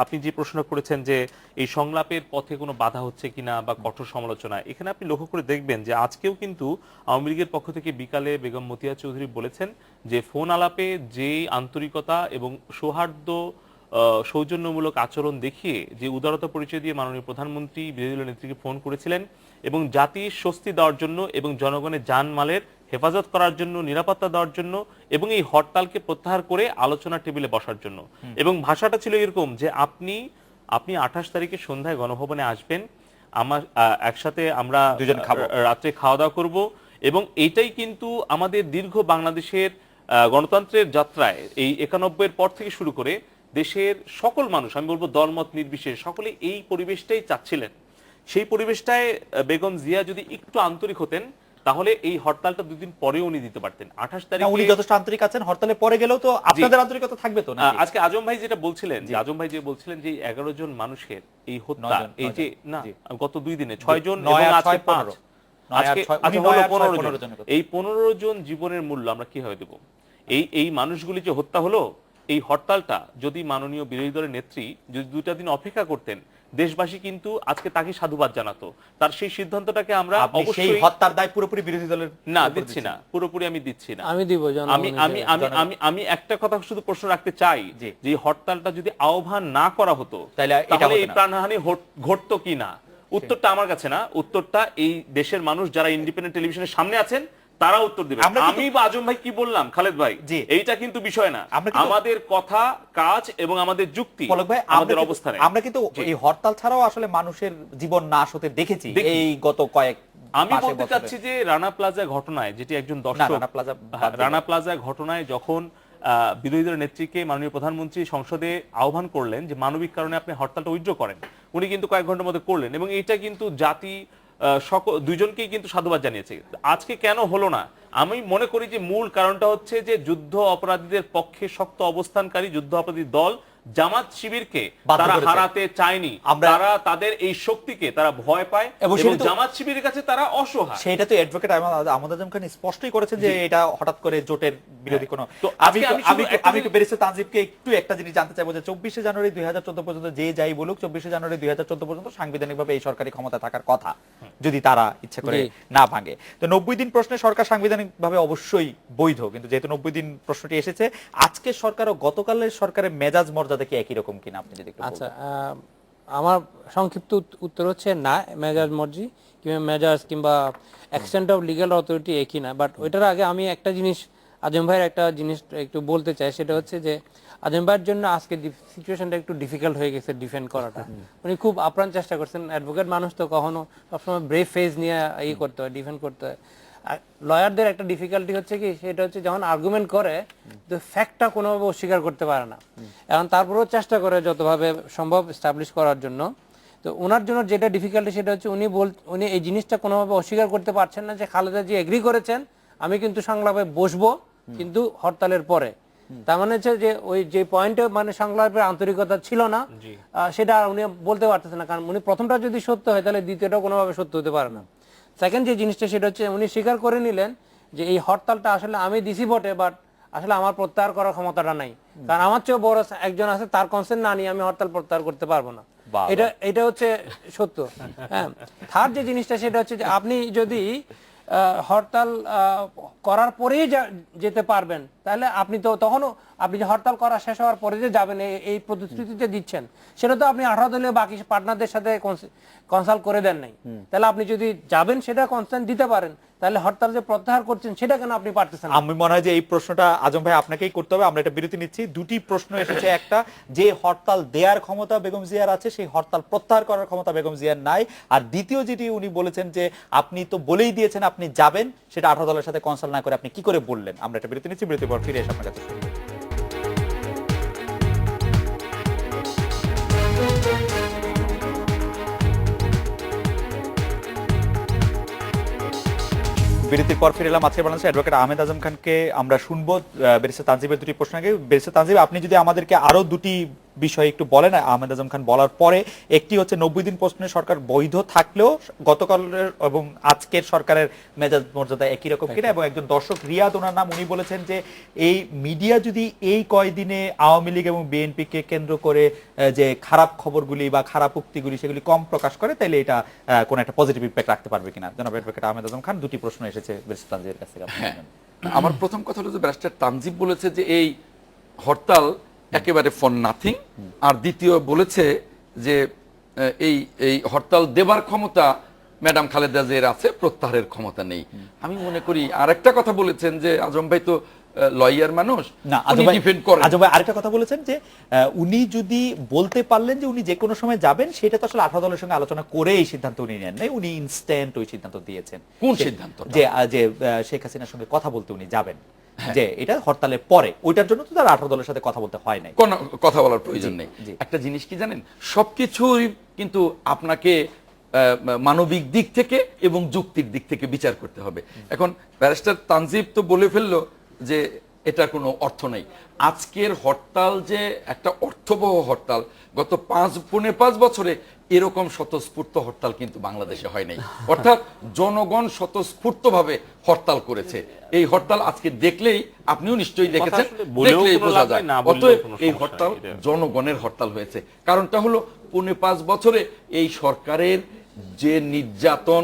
আপনি যে প্রশ্ন করেছেন যে এই সংলাপের পথে কোনো বাধা হচ্ছে কিনা বা কঠোর সমালোচনা, এখানে আপনি লক্ষ্য করে দেখবেন যে আজকেও কিন্তু আওয়ামী লীগের পক্ষ থেকে বিকালে বেগম মতিয়া চৌধুরী বলেছেন যে ফোন আলাপে যে আন্তরিকতা এবং সৌহার্দ্য সৌজন্যমূলক আচরণ দেখিয়ে যে উদারতা পরিচয় দিয়ে মাননীয় প্রধানমন্ত্রী বিরোধী দলীয় নেত্রীকে ফোন করেছিলেন এবং জাতির স্বস্তি দেওয়ার জন্য এবং জনগণের জানমালের হেফাজত করার জন্য, নিরাপত্তা দেওয়ার জন্য এবং এই হরতালকে প্রত্যাহার করে আলোচনা টেবিলে বসার জন্য, এবং ভাষাটা ছিল এরকম যে আপনি 28 তারিখে সন্ধ্যায় গণভবনে আসবেন, আমার একসাথে আমরা রাত্রে খাওয়া দাওয়া করব, এবং এইটাই কিন্তু আমাদের দীর্ঘ বাংলাদেশের গণতন্ত্রের যাত্রায় এই 91-এর পর থেকে শুরু করে দেশের সকল মানুষ, আমি বলবো দলমত নির্বিশেষে সকলে এই পরিবেশটাই চাচ্ছিলেন। সেই পরিবেশটায় বেগম জিয়া যদি একটু আন্তরিক হতেন তাহলে এই হরতালটা দুদিন পরেও উনি দিতে পারতেন। 28 তারিখে উনি যথেষ্ট আন্তরিক আছেন, হরতালে পরে গেলেও তো আপনাদের আন্তরিকতা থাকবে তো না? আজকে আজম ভাই যেটা বলছিলেন, যে আজম ভাই যে বলছিলেন যে 11 জন মানুষের এই হত্যা, এই যে না গত 2 দিনে 6 জন এবং আজকে 5, আজকে 15 জন, এই 15 জন জীবনের মূল্য আমরা কিভাবে দেব? এই মানুষগুলি যে হত্যা হলো, এই হরতালটা যদি মাননীয় বিরোধী দলের নেত্রী যদি 2টা দিন অপেক্ষা করতেন, দেশবাসী কিন্তু আজকে তাকে সাধুবাদ জানাতো। তার সেই সিদ্ধান্তটাকে আমরা অবশ্যই হত্যার দায় পুরোপুরি বিরোধী দলের না দিচ্ছি না, পুরোপুরি আমি দিচ্ছি না, আমি দিব। আমি একটা কথা শুধু প্রশ্ন রাখতে চাই যে হরতালটা যদি আহ্বান না করা হতো তাহলে এই প্রাণহানি ঘটতো কি না? উত্তরটা আমার কাছে না, উত্তরটা এই দেশের মানুষ যারা ইন্ডিপেন্ডেন্ট টেলিভিশনের সামনে আছেন তারা উত্তর দিবে। আমি বা আজম ভাই কি বললাম, খালেদ ভাই, এইটা কিন্তু বিষয় না, আমাদের কথা, কাজ এবং আমাদের যুক্তি, আমাদের অবস্থানে আমরা কিন্তু এই হরতাল ছাড়াও আসলে মানুষের জীবন নাশ হতে দেখেছি এই গত কয়েক। আমি বলতে চাচ্ছি যে রানা প্লাজা ঘটনায়, যেটি একজন দর্শক, রানা প্লাজা ঘটনায় যখন বিরোধী দলের নেত্রীকে মাননীয় প্রধানমন্ত্রী সংসদে আহ্বান করলেন যে মানবিক কারণে আপনি হরতালটা উইথড্র করেন, উনি কিন্তু কয়েক ঘন্টার মধ্যে করলেন, এবং এইটা কিন্তু জাতি দুইজনকেই কিন্তু সাধুবাদ জানিয়েছে। আজকে কেন হলো না? আমি মনে করি যে মূল কারণটা হচ্ছে যে যুদ্ধ অপরাধীদের পক্ষে শক্ত অবস্থানকারী যুদ্ধ অপরাধী দল জামাত শিবিরকে তারা হারাতে চায়নি, তারা তাদের এই শক্তিকে তারা ভয় পায় এবং জামাত শিবিরের কাছে তারা অসহায়। সেটা তো অ্যাডভোকেট আহমদ আজম খান স্পষ্টই করেছেন যে এটা হঠাৎ করে জোটের বিরোধী কোনো। আমি একটু ব্যারিস্টার তানজিবকে একটু একটা জিনিস জানতে চাইবো যে 24শে জানুয়ারি 2014 পর্যন্ত যে যাই বলুক, 24শে জানুয়ারি 2014 পর্যন্ত সাংবিধানিকভাবে এই সরকারি ক্ষমতা থাকার কথা, যদি তারা ইচ্ছা করে না ভাঙে। তো 90 দিন প্রশ্নে সরকার সাংবিধানিকভাবে অবশ্যই বৈধ, কিন্তু যেহেতু 90 দিন প্রশ্নটি এসেছে, আজকের সরকার ও গতকালের সরকারের মেজাজ মর্যাদা কি একই রকম কিনা আপনি যদি একটু বলতেন। আচ্ছা, আমার সংক্ষিপ্ত উত্তর হচ্ছে না, মেজাজ মর্জি কিংবা মেজাজ কিংবা এক্সটেন্ট অফ লিগ্যাল অথরিটি একই না। বাট ওইটার আগে আমি একটা জিনিস, আজম ভাইয়ের একটা জিনিস একটু বলতে চাই, সেটা হচ্ছে যে আজম ভাইয়ের জন্য আজকে সিচুয়েশনটা একটু ডিফিকাল্ট হয়ে গেছে ডিফেন্ড করাটা। উনি খুব আপ্রাণ চেষ্টা করছেন। অ্যাডভোকেট মানুষ তো কখনো সবসময় ব্রেভ ফেজ নিয়ে করতে হয়, ডিফেন্ড করতে হয়। লয়ারদের একটা ডিফিকাল্টি হচ্ছে কি, সেটা হচ্ছে যখন আর্গুমেন্ট করে তো ফ্যাক্টটা কোনোভাবে অস্বীকার করতে পারে না, এখন তারপরেও চেষ্টা করে যতভাবে সম্ভব এস্টাবলিশ করার জন্য। তো ওনার জন্য যেটা ডিফিকাল্টি সেটা হচ্ছে উনি এই জিনিসটা কোনোভাবে অস্বীকার করতে পারছেন না যে খালেদা জি এগ্রি করেছেন আমি কিন্তু সংলাপে বসবো, কিন্তু হরতালের পরে। তার মানে হচ্ছে যে ওই যে পয়েন্টে মানে সংলাপের আন্তরিকতা ছিল না, সেটা উনি বলতে পারতেছেন না, কারণ উনি প্রথমটা যদি সত্য হয় তাহলে দ্বিতীয়টা কোনোভাবে সত্য হতে পারে না। সেকেন্ড যে জিনিসটা সেটা হচ্ছে উনি স্বীকার করে নিলেন যে এই হরতালটা আসলে আমি দিছি বটে, বাট আসলে আমার প্রত্যাহার করার ক্ষমতাটা নাই, কারণ আমার চেয়েও বড় একজন আছে, তার কনসেন্ট না নিয়ে আমি হরতাল প্রত্যাহার করতে পারবো না। এটা হচ্ছে সত্য। হ্যাঁ, থার্ড যে জিনিসটা সেটা হচ্ছে যে আপনি যদি হরতাল করার পরেই যেতে পারবেন, তাহলে আপনি তো তখনও আপনি যে হরতাল করা শেষ হওয়ার পরে যে যাবেন এই প্রতিশ্রুতিতে দিচ্ছেন, সেটা তো আপনি 18 দলীয় বাকি পার্টনারদের সাথে কনসাল্ট করে দেন নাই। তাহলে আপনি যদি যাবেন সেটা কনসার্ন দিতে পারেন, তাহলে হরতাল যে প্রত্যাহার করছেন সেটা কেন আপনি পারতেছেন? আমি মনে হয় যে এই প্রশ্নটা আজম ভাই আপনাকেই করতে হবে। আমরা এটা বিরতি নিচ্ছি। দুটি প্রশ্ন এসেছে, একটা যে হরতাল দেওয়ার ক্ষমতা বেগম জিয়ার আছে, সেই হরতাল প্রত্যাহার করার ক্ষমতা বেগম জিয়ার নাই। আর দ্বিতীয় যেটি উনি বলেছেন যে আপনি তো বলেই দিয়েছেন আপনি যাবেন, সেটা 18 দলের সাথে কনসাল্ট না করে আপনি কি করে বললেন। আমরা এটা বিরতি নিচ্ছি, বিরতির পর ফিরে এসে আপনার কাছে শুনবো। বিরতির পর ফিরে এলাম। আজকে বাংলাদেশে অ্যাডভোকেট আহমেদ আজম খানকে আমরা শুনবো। ব্যারিস্টার তানজিবের দুটি প্রশ্ন আগে। ব্যারিস্টার তানজিব, আপনি যদি আমাদেরকে আরো দুটি বিষয় একটু বলেন আহমেদ আজম খান বলার পরে। একটি হচ্ছে 90 দিন প্রশ্নে সরকার বৈধ থাকলেও গতকালের এবং আজকের সরকারের মেজাজ মর্যাদা একই রকম কিনা, এবং একজন দর্শক রিয়াদ, ওনার নাম, উনি বলেছেন যে এই মিডিয়া যদি এই কয়দিনে আওয়ামী লীগ এবং বিএনপি কে কেন্দ্র করে যে খারাপ খবরগুলি বা খারাপ উক্তিগুলি সেগুলি কম প্রকাশ করে, তাহলে এটা কোনো একটা পজিটিভ ইম্প্যাক্ট রাখতে পারবে কিনা। জনাব অ্যাডভোকেট আহমেদ আজম খান, দুটি প্রশ্ন এসেছে ব্যারিস্টার তানজিবের কাছ থেকে। আমার প্রথম কথা হলো যে ব্যারিস্টার তানজিব বলেছে যে এই হরতাল একেবারে ফর নাথিং, আর দ্বিতীয় বলেছে যে এই এই হরতাল দেবার ক্ষমতা ম্যাডাম খালেদা জিয়ার আছে, প্রত্যাহারের ক্ষমতা নেই। আমি মনে করি আরেকটা কথা বলেছেন যে আজম ভাই তো লয়ার মানুষ, না উনি ডিফেন্ড করেন। আজম ভাই আরেকটা কথা বলেছেন যে উনি যদি বলতে পারলেন যে উনি যে কোনো সময় যাবেন, সেটা তো আসলে 18 দলের সঙ্গে আলোচনা করে এই সিদ্ধান্ত উনি নেন নাই, উনি ইনস্ট্যান্ট ওই সিদ্ধান্ত দিয়েছেন। কোন সিদ্ধান্ত? যে যে শেখ হাসিনার সঙ্গে কথা বলতে উনি যাবেন, যে এটা হরতালের পরে, ওইটার জন্য তো তার 18 দলের সাথে কথা বলতে হয় নাই, কোনো কথা বলার প্রয়োজন নেই। একটা জিনিস কি জানেন, সবকিছুই কিন্তু আপনাকে মানবিক দিক থেকে এবং যুক্তির দিক থেকে বিচার করতে হবে। এখন ব্যারিস্টার তানজিব তো বলে ফেললো যে এটা কোনো অর্থ নেই। আজকের হরতাল যে একটা অর্থবহ হরতাল, গত 5 বছরে এরকম স্বতঃস্ফূর্ত হরতাল কিন্তু বাংলাদেশে হয় নাই। অর্থাৎ জনগণ স্বতঃস্ফূর্তভাবে হরতাল করেছে। এই হরতাল আজকে দেখলেই, আপনিও নিশ্চয়ই দেখেছেন, দেখলেই বোঝা যায় অতএব এই হরতাল জনগণের হরতাল হয়েছে। কারণটা হলো 5 বছরে এই সরকারের যে নির্যাতন,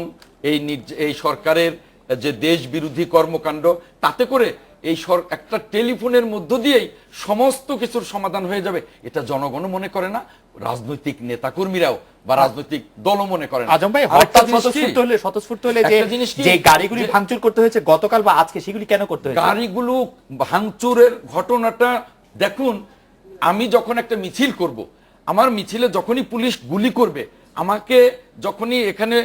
এই সরকারের যে দেশ বিরোধী কর্মকাণ্ড, তাতে করে এই একটা টেলিফোনের মধ্য দিয়েই সমস্ত কিছুর সমাধান হয়ে যাবে, এটা জনগণও মনে করে না, রাজনৈতিক নেতাকর্মীরাও বা রাজনৈতিক দলও মনে করে না। আজম ভাই, হরতাল স্বতঃস্ফূর্ত হলে যে গাড়িগুলি ভাঙচুর করতে হয়েছে গতকাল বা আজকে, সেগুলি কেন করতে হয়েছে? গাড়িগুলো ভাঙচুরের ঘটনাটা দেখুন, আমি যখন একটা মিছিল করব, আমার মিছিলে যখনই পুলিশ গুলি করবে, আমাকে যখনই এখানে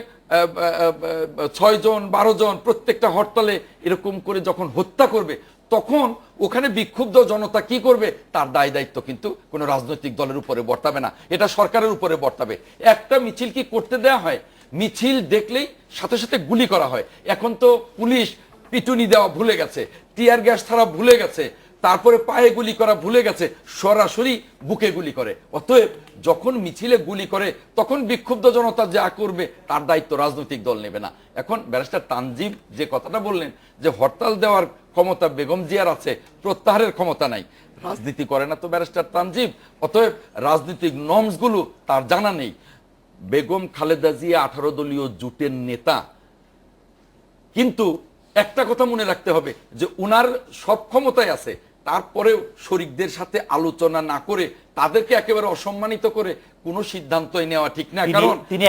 6 জন 12 জন প্রত্যেকটা হরতালে এরকম করে যখন হত্যা করবে, তখন ওখানে বিক্ষুব্ধ জনতা কি করবে, তার দায় দায়িত্ব কিন্তু কোনো রাজনৈতিক দলের উপরে বর্তাবে না, এটা সরকারের উপরে বর্তাবে। একটা মিছিল কি করতে দেয়া হয়, মিছিল দেখলেই সাথে সাথে গুলি করা হয়। এখন তো পুলিশ পিটুনি দেওয়া ভুলে গেছে, টিয়ার গ্যাস ছাড়া ভুলে গেছে, তারপরে পায়ে গুলি করা ভুলে গেছে, সরাসরি বুকে গুলি করে। অতএব যখন মিছিলে গুলি করে, তখন বিক্ষুব্ধ জনতা যা করবে তার দায়িত্ব রাজনৈতিক দল নেবে না। এখন ব্যারিস্টার তানজিব যে কথাটা বললেন যে হরতাল দেওয়ার ক্ষমতা বেগম জিয়ার আছে, প্রত্যাহারের ক্ষমতা নাই, রাজনীতি করে না তো ব্যারিস্টার তানজিব, অতএব রাজনৈতিক নর্মস গুলো তার জানা নেই। বেগম খালেদা জিয়া 18 দলীয় জোটের নেতা, কিন্তু একটা কথা মনে রাখতে হবে যে উনার সব ক্ষমতায় আছে, তারপরেও শরিকদের সাথে আলোচনা না করে তাদেরকে একেবারে অসম্মানিত করে কোনো সিদ্ধান্তই নেওয়া ঠিক না। কারণ তিনি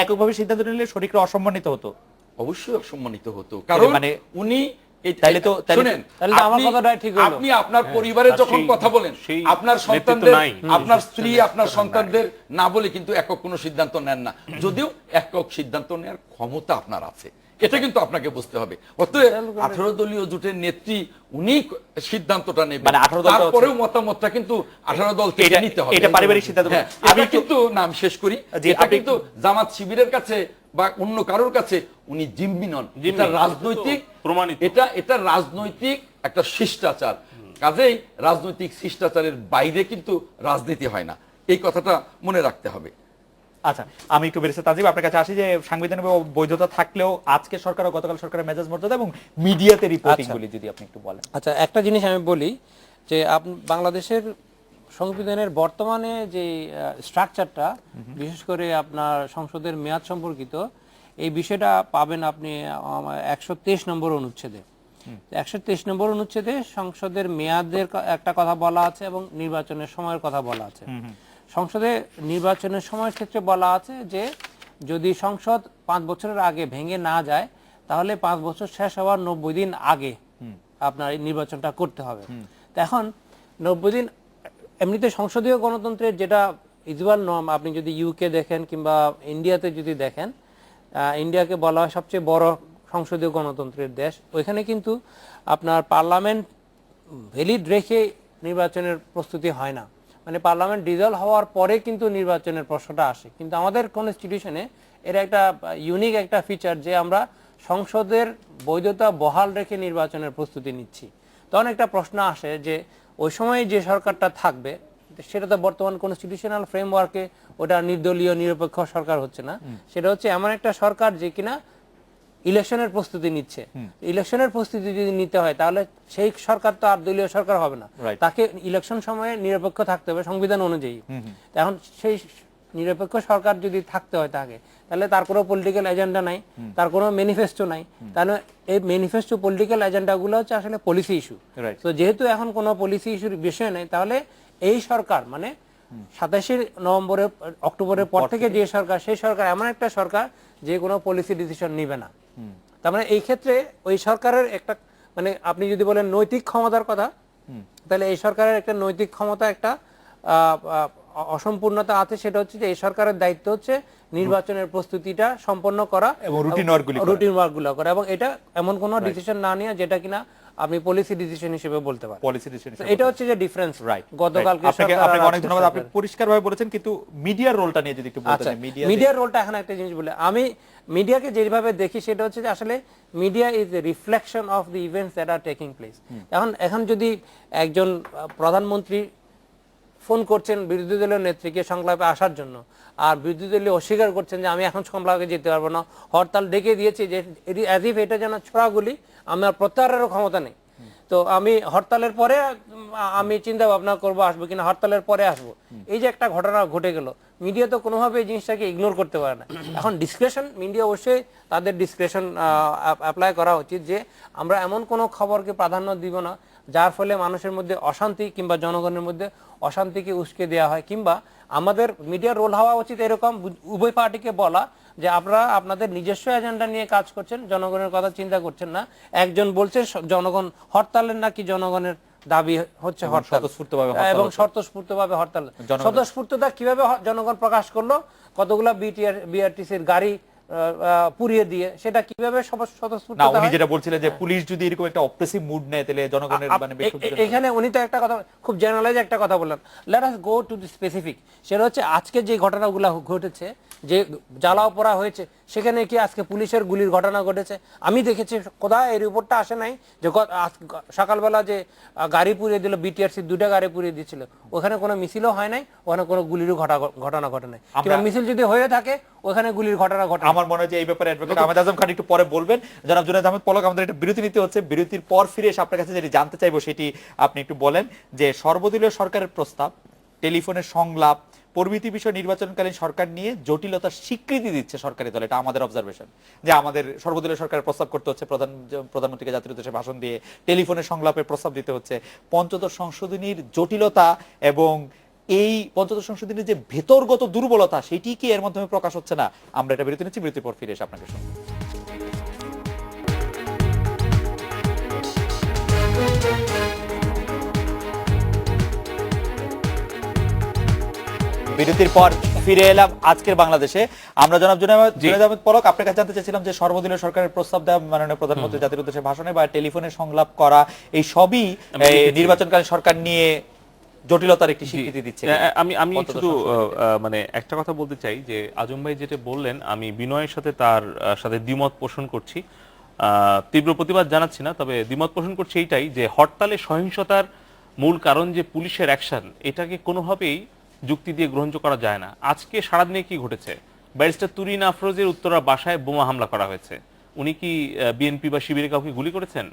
এককভাবে সিদ্ধান্ত নিলে শরিকরা অসম্মানিত হতো, অবশ্যই অসম্মানিত হতো। কারণ উনি আপনি আপনার পরিবারে যখন কথা বলেন, আপনার সন্তানদের, আপনার স্ত্রী, আপনার সন্তানদের না বলে কিন্তু একক কোনো সিদ্ধান্ত নেন না, যদিও একক সিদ্ধান্ত নেওয়ার ক্ষমতা আপনার আছে, এটা কিন্তু আপনাকে বুঝতে হবে। অতএব 18 দলীয় জোটের নেত্রী উনি সিদ্ধান্তটা নেবেন, তারপরেও মতামতটা কিন্তু 18 দল থেকে নিতে হবে। এটা পারিবারিক সিদ্ধান্ত। আমি কিন্তু নাম শেষ করি, এটা কিন্তু জামাত শিবিরের কাছে বা অন্য কারোর কাছে উনি জিম্মি নন, এটা রাজনৈতিক প্রমাণিত, এটা রাজনৈতিক একটা শিষ্টাচার। কাজেই রাজনৈতিক শিষ্টাচারের বাইরে কিন্তু রাজনীতি হয় না, এই কথাটা মনে রাখতে হবে। আচ্ছা, আমি একটু ব্যারিস্টার তানজিব আপনার কাছে আসি যে সাংবিধানিক বৈধতা থাকলেও আজকে সরকার ও গতকাল সরকারের মেজাজ মর্যাদা এবং মিডিয়াতে রিপোর্টিং গুলি যদি আপনি একটু বলেন। আচ্ছা, একটা জিনিস আমি বলি যে বাংলাদেশের সংবিধানের বর্তমানে যে স্ট্রাকচারটা, বিশেষ করে আপনার সংসদের মেয়াদ সম্পর্কিত, এই বিষয়টা পাবেন আপনি 123 নম্বর অনুচ্ছেদে। 123 নম্বর অনুচ্ছেদে সংসদের মেয়াদের একটা কথা বলা আছে এবং নির্বাচনের সময়ের কথা বলা আছে। সংসদে নির্বাচনের সময়ের ক্ষেত্রে বলা আছে যে যদি সংসদ 5 বছরের আগে ভেঙে না যায়, তাহলে 5 বছর শেষ হওয়ার 90 দিন আগে আপনার নির্বাচনটা করতে হবে। তো এখন 90 দিন এমনিতে সংসদীয় গণতন্ত্রের যেটা ইউজুয়াল নর্ম, আপনি যদি ইউকে দেখেন কিংবা ইন্ডিয়াতে যদি দেখেন, ইন্ডিয়াকে বলা হয় সবচেয়ে বড় সংসদীয় গণতন্ত্রের দেশ। ওইখানে কিন্তু আপনার পার্লামেন্ট ভ্যালিড রেখে নির্বাচনের প্রস্তুতি হয় না, মানে পার্লামেন্ট ডিজলভ হওয়ার পরে কিন্তু নির্বাচনের প্রশ্নটা আসে। কিন্তু আমাদের কনস্টিটিউশনে এর একটা ইউনিক একটা ফিচার যে আমরা সংসদের বৈধতা বহাল রেখে নির্বাচনের প্রস্তুতি নিচ্ছি, তখন একটা প্রশ্ন আসে যে ওই সময় যে সরকারটা থাকবে সেটা তো বর্তমান কনস্টিটিউশনাল ফ্রেমওয়ার্কে ওটা নির্দলীয় নিরপেক্ষ সরকার হচ্ছে না, সেটা হচ্ছে এমন একটা সরকার যে কিনা ইলেকশনের প্রস্তুতি নিচ্ছে। ইলেকশনের প্রস্তুতি যদি নিতে হয় তাহলে সেই সরকার তো আর দলীয় সরকার হবে না, তাকে ইলেকশন সময়ে নিরপেক্ষ থাকতে হবে সংবিধান অনুযায়ী। এখন সেই নিরপেক্ষ সরকার যদি থাকতে হয় তাকে, তাহলে তার কোনো পলিটিক্যাল এজেন্ডা নাই, তার কোনো ম্যানিফেস্টো নাই, তাহলে এই ম্যানিফেস্টো পলিটিক্যাল এজেন্ডাগুলো হচ্ছে আসলে পলিসি ইস্যু। তো যেহেতু এখন কোনো পলিসি ইস্যুর বিষয় নেই, তাহলে এই সরকার মানে 27 নভেম্বরের অক্টোবরের পর থেকে যে সরকার, সেই সরকার এমন একটা সরকার যে কোনো পলিসি ডিসিশন নিবে না। তার মানে এই ক্ষেত্রে ওই সরকারের একটা মানে আপনি যদি বলেন নৈতিক ক্ষমতার কথা, তাহলে এই সরকারের একটা নৈতিক ক্ষমতা একটা অসম্পূর্ণতা আছে, সেটা হচ্ছে যে এই সরকারের দায়িত্ব হচ্ছে নির্বাচনের প্রস্তুতিটা সম্পন্ন করা এবং রুটিন ওয়ার্কগুলো করা, এবং এটা এমন কোনো ডিসিশন না নেওয়া যেটা কিনা আপনি পলিসি ডিসিশন হিসেবে বলতে পারেন। পলিসি ডিসিশন এটা হচ্ছে যে ডিফারেন্স। রাইট, গতকালকে আপনাকে অনেক ধন্যবাদ, আপনি পরিষ্কারভাবে বলেছেন, কিন্তু মিডিয়ার রোলটা নিয়ে যদি একটু বলতেন। মিডিয়ার রোলটা এখন একটা জিনিস বলে, আমি মিডিয়াকে যেভাবে দেখি সেটা হচ্ছে যে আসলে media is a reflection of the events that are taking place. এখন যদি একজন প্রধানমন্ত্রী ফোন করছেন বিরোধী দলীয় নেত্রীকে সংলাপে আসার জন্য, আর বিরোধী দলীয় অস্বীকার করছেন যে আমি এখন সংলাপে যেতে পারবো না, হরতাল ডেকে দিয়েছে, যে অ্যাজ ইফ এটা যেন ছড়াগুলি, আমার প্রত্যাহারেরও ক্ষমতা নেই। তো আমি হরতালের পরে আমি চিন্তা ভাবনা করবো আসবো কিনা, হরতালের পরে আসবো, এই যে একটা ঘটনা ঘটে গেল, মিডিয়া তো কোনোভাবে এই জিনিসটাকে ইগনোর করতে পারে না। এখন ডিসক্রিপশন, মিডিয়া অবশ্যই তাদের ডিসক্রিপশন অ্যাপ্লাই করা উচিত যে আমরা এমন কোনো খবরকে প্রাধান্য দিব না যার ফলে মানুষের মধ্যে অশান্তি কিংবা জনগণের মধ্যে অশান্তিকে উস্কে দেওয়া হয়, কিংবা আমাদের মিডিয়ার রোল হওয়া উচিত এরকম উভয় পার্টিকে বলা যে আপনারা আপনাদের নিজস্ব এজেন্ডা নিয়ে কাজ করছেন, জনগণের কথা চিন্তা করছেন না। একজন বলছে জনগণ হরতালের নাকি জনগণের দাবি হচ্ছে হরতাল এবং স্বতঃস্ফূর্তভাবে হরতাল। স্বতঃস্ফূর্ততা কিভাবে জনগণ প্রকাশ করলো? কতগুলা বিআরটিসির গাড়ি পুড়িয়ে দিয়ে, সেটা কিভাবে স্বতঃস্ফূর্ততা? উনি যেটা বলছিলেন যে পুলিশ যদি এরকম একটা অপ্রেসিভ মুড নেয় তাহলে জনগণের মানে এখানে উনি তো একটা কথা খুব জেনারেলাইজ একটা কথা বললেন, let us go to the specific. সেটা হচ্ছে আজকে যে ঘটনাগুলো ঘটেছে, যে জ্বালাও পোড়া হয়েছে, সেখানে কি আজকে পুলিশের গুলির ঘটনা ঘটেছে? আমি দেখেছি, কোথায় এই রিপোর্টটা আসে নাই যে সকালবেলা যে গাড়ি পুড়িয়ে দিল, বিটিআরসি 2টা গাড়ি পুড়িয়ে দিয়েছিল, ওখানে কোনো মিছিলও হয় নাই, ওখানে কোনো গুলিরও ঘটনা ঘটে নাই। কিংবা মিছিল যদি হয়ে থাকে ওখানে গুলির ঘটনা ঘটে। আমার মনে হয় যে এই ব্যাপারে অ্যাডভোকেট আহমেদ আজম খান একটু পরে বলবেন। জনাব জুনায়েদ আহমেদ পলক, আমাদের একটা বিরতি নিতে হচ্ছে, বিরতির পর ফিরে এসে আপনার কাছে যেটি জানতে চাইবো সেটি আপনি একটু বলেন যে সর্বদলীয় সরকারের প্রস্তাব, টেলিফোনের সংলাপ প্রভৃতি বিষয় নির্বাচনকালীন সরকার নিয়ে জটিলতার স্বীকৃতি দিচ্ছে সরকারি দল। এটা আমাদের অবজারভেশন যে আমাদের সর্বদলীয় সরকারের প্রস্তাব করতে হচ্ছে, প্রধানমন্ত্রীকে জাতির উদ্দেশ্যে ভাষণ দিয়ে টেলিফোনের সংলাপের প্রস্তাব দিতে হচ্ছে। পঞ্চদশ সংশোধনীর জটিলতা এবং এই পঞ্চদশ সংশোধনীর যে ভেতরগত দুর্বলতা, সেটি কি এর মাধ্যমে প্রকাশ হচ্ছে না? আমরা এটা বিরতি নিচ্ছি, বিরতির পর ফিরে এসে আপনাকে শুনবো। বিরতির পর ফিরে এলাম আজকের বাংলাদেশে। আমরা জনাব জুনায়েদ আহমেদ পলক, আপনার কাছে জানতে চাইছিলাম যে সর্বদলীয় সরকারের প্রস্তাব দেওয়া, মাননীয় প্রধানমন্ত্রী জাতির উদ্দেশ্যে ভাষণে বা টেলিফোনে সংলাপ করা, এই সবই নির্বাচনকালীন সরকার নিয়ে জটিলতার একটি স্বীকৃতি দিচ্ছে। আমি শুধু মানে একটা কথা বলতে চাই যে আজম ভাই যেটা বললেন, আমি বিনয়ের সাথে তার সাথে দ্বিমত পোষণ করছি, তীব্র প্রতিবাদ জানাচ্ছি না, তবে দ্বিমত পোষণ করছি এইটাই যে হরতালে সহিংসতার মূল কারণ যে পুলিশের অ্যাকশন, এটাকে কোনোভাবেই যুক্তি দিয়ে গ্রহণ করা যায় না। আজকে সারাদিনে কি ঘটেছে? ব্যারিস্টার তুরিন আফরোজের উত্তরা বাসায় বোমা হামলা করা হয়েছে। উনি কি বিএনপি বা শিবিরে কাউকে গুলি করেছেন?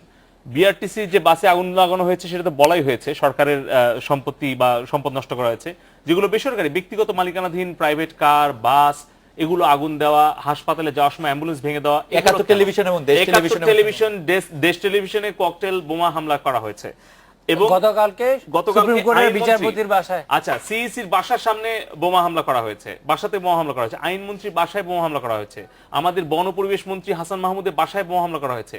বিআরটিসি যে বাসে আগুন লাগানো হয়েছে সেটা তো বলাই হয়েছে সরকারের সম্পত্তি বা সম্পদ নষ্ট করা হয়েছে, যেগুলো বেসরকারি ব্যক্তিগত মালিকানাধীন প্রাইভেট কার, বাস, এগুলো আগুন দেওয়া, হাসপাতালে যাওয়ার সময় অ্যাম্বুলেন্স ভেঙে দেওয়া, টেলিভিশন দেশ টেলিভিশনে ককটেল বোমা হামলা করা হয়েছে। এবং গতকালকে সুপ্রিম কোর্টের বিচারপতির বাসায়, আচ্ছা, সিইসির বাসার সামনে বোমা হামলা করা হয়েছে, বাসাতে বোমা হামলা করা হয়েছে, আইনমন্ত্রীর বাসায় বোমা হামলা করা হয়েছে, আমাদের বন পরিবেশ মন্ত্রী হাসান মাহমুদের বাসায় বোমা হামলা করা হয়েছে।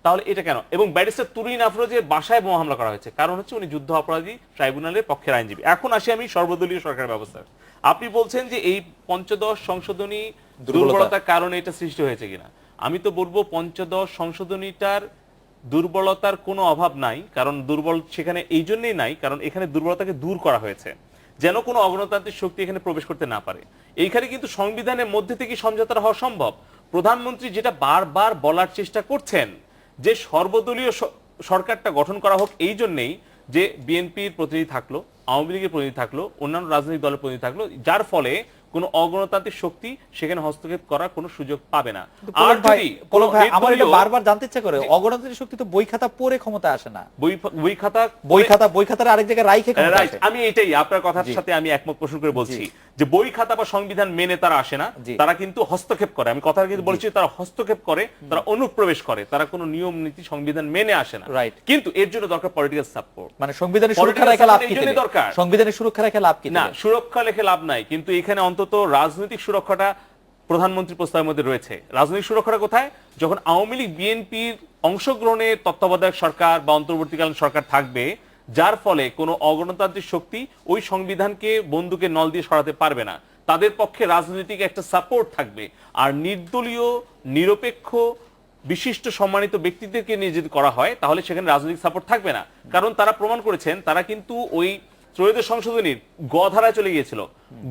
তাহলে এটা কেন? এবং ব্যারিস্টার তুরিন আফরোজের বাসায় বোমা হামলা করা হয়েছে, কারণ হচ্ছে উনি যুদ্ধ অপরাধী ট্রাইব্যুনালের পক্ষের আইনজীবী। এখন আসি আমি সর্বদলীয় সরকার ব্যবস্থা। আপনি বলছেন যে এই পঞ্চদশ সংশোধনী দুর্বলতার কারণে এটা সৃষ্টি হয়েছে কিনা। আমি তো বলবো পঞ্চদশ সংশোধনীটার দুর্বলতার কোনো অভাব নাই, কারণ দুর্বল সেখানে এই জন্যই নাই কারণ এখানে দুর্বলতাকে দূর করা হয়েছে, যেন কোনো অগণতান্ত্রিক শক্তি এখানে প্রবেশ করতে না পারে। এইখানে কিন্তু সংবিধানের মধ্যে থেকে সমঝোতা হওয়া সম্ভব। প্রধানমন্ত্রী যেটা বারবার বলার চেষ্টা করছেন যে সর্বদলীয় সরকারটা গঠন করা হোক, এই জন্যই যে বিএনপির প্রতিনিধি থাকলো, আওয়ামী লীগের প্রতিনিধি থাকলো, অন্যান্য রাজনৈতিক দলের প্রতিনিধি থাকলো, যার ফলে কোনো অগণতান্ত্রিক শক্তি সেখানে হস্তক্ষেপ করার কোনো সুযোগ পাবে না। আর যদি আমার এটা বারবার জানতে ইচ্ছা করে, অগণতান্ত্রিক শক্তি তো বই খাতা পড়ে ক্ষমতা আসে না, বই খাতার আরেক জায়গায় রাইখে ক্ষমতা আসে। আমি এটাই আপনার কথার সাথে আমি একমত পোষণ করে বলছি যে বই খাতা বা সংবিধান মেনে তারা আসে না, তারা কিন্তু হস্তক্ষেপ করে। আমি কথা কিন্তু বলছি তারা হস্তক্ষেপ করে, তারা অনুপ্রবেশ করে, তারা কোনো নিয়ম নীতি সংবিধান মেনে আসে না। রাইট, কিন্তু এর জন্য দরকার পলিটিক্যাল সাপোর্ট। মানে সংবিধানের সুরক্ষা রেখে লাভ কি? দরকার সংবিধানের সুরক্ষা রেখে লাভ কি? না, সুরক্ষা রেখে লাভ নাই, কিন্তু এখানে অন্তত রাজনৈতিক সুরক্ষাটা প্রধানমন্ত্রী প্রস্তাবের মধ্যে রয়েছে। রাজনৈতিক সুরক্ষাটা কোথায়? যখন আওয়ামী লীগ বিএনপির অংশগ্রহণে তত্ত্বাবধায়ক সরকার বা অন্তর্বর্তীকালীন সরকার থাকবে, যার ফলে কোনো অগণতান্ত্রিক শক্তি ওই সংবিধানকে বন্দুকের নল দিয়ে সরাতে পারবে না, তাদের পক্ষে রাজনৈতিক একটা সাপোর্ট থাকবে। আর নির্দলীয় নিরপেক্ষ বিশিষ্ট সম্মানিত ব্যক্তিদেরকে নিয়ে যদি করা হয়, তাহলে সেখানে রাজনৈতিক সাপোর্ট থাকবে না। কারণ তারা প্রমাণ করেছেন, তারা কিন্তু ওই ত্রয়োদশ সংশোধনীর গধারায় চলে গিয়েছিল।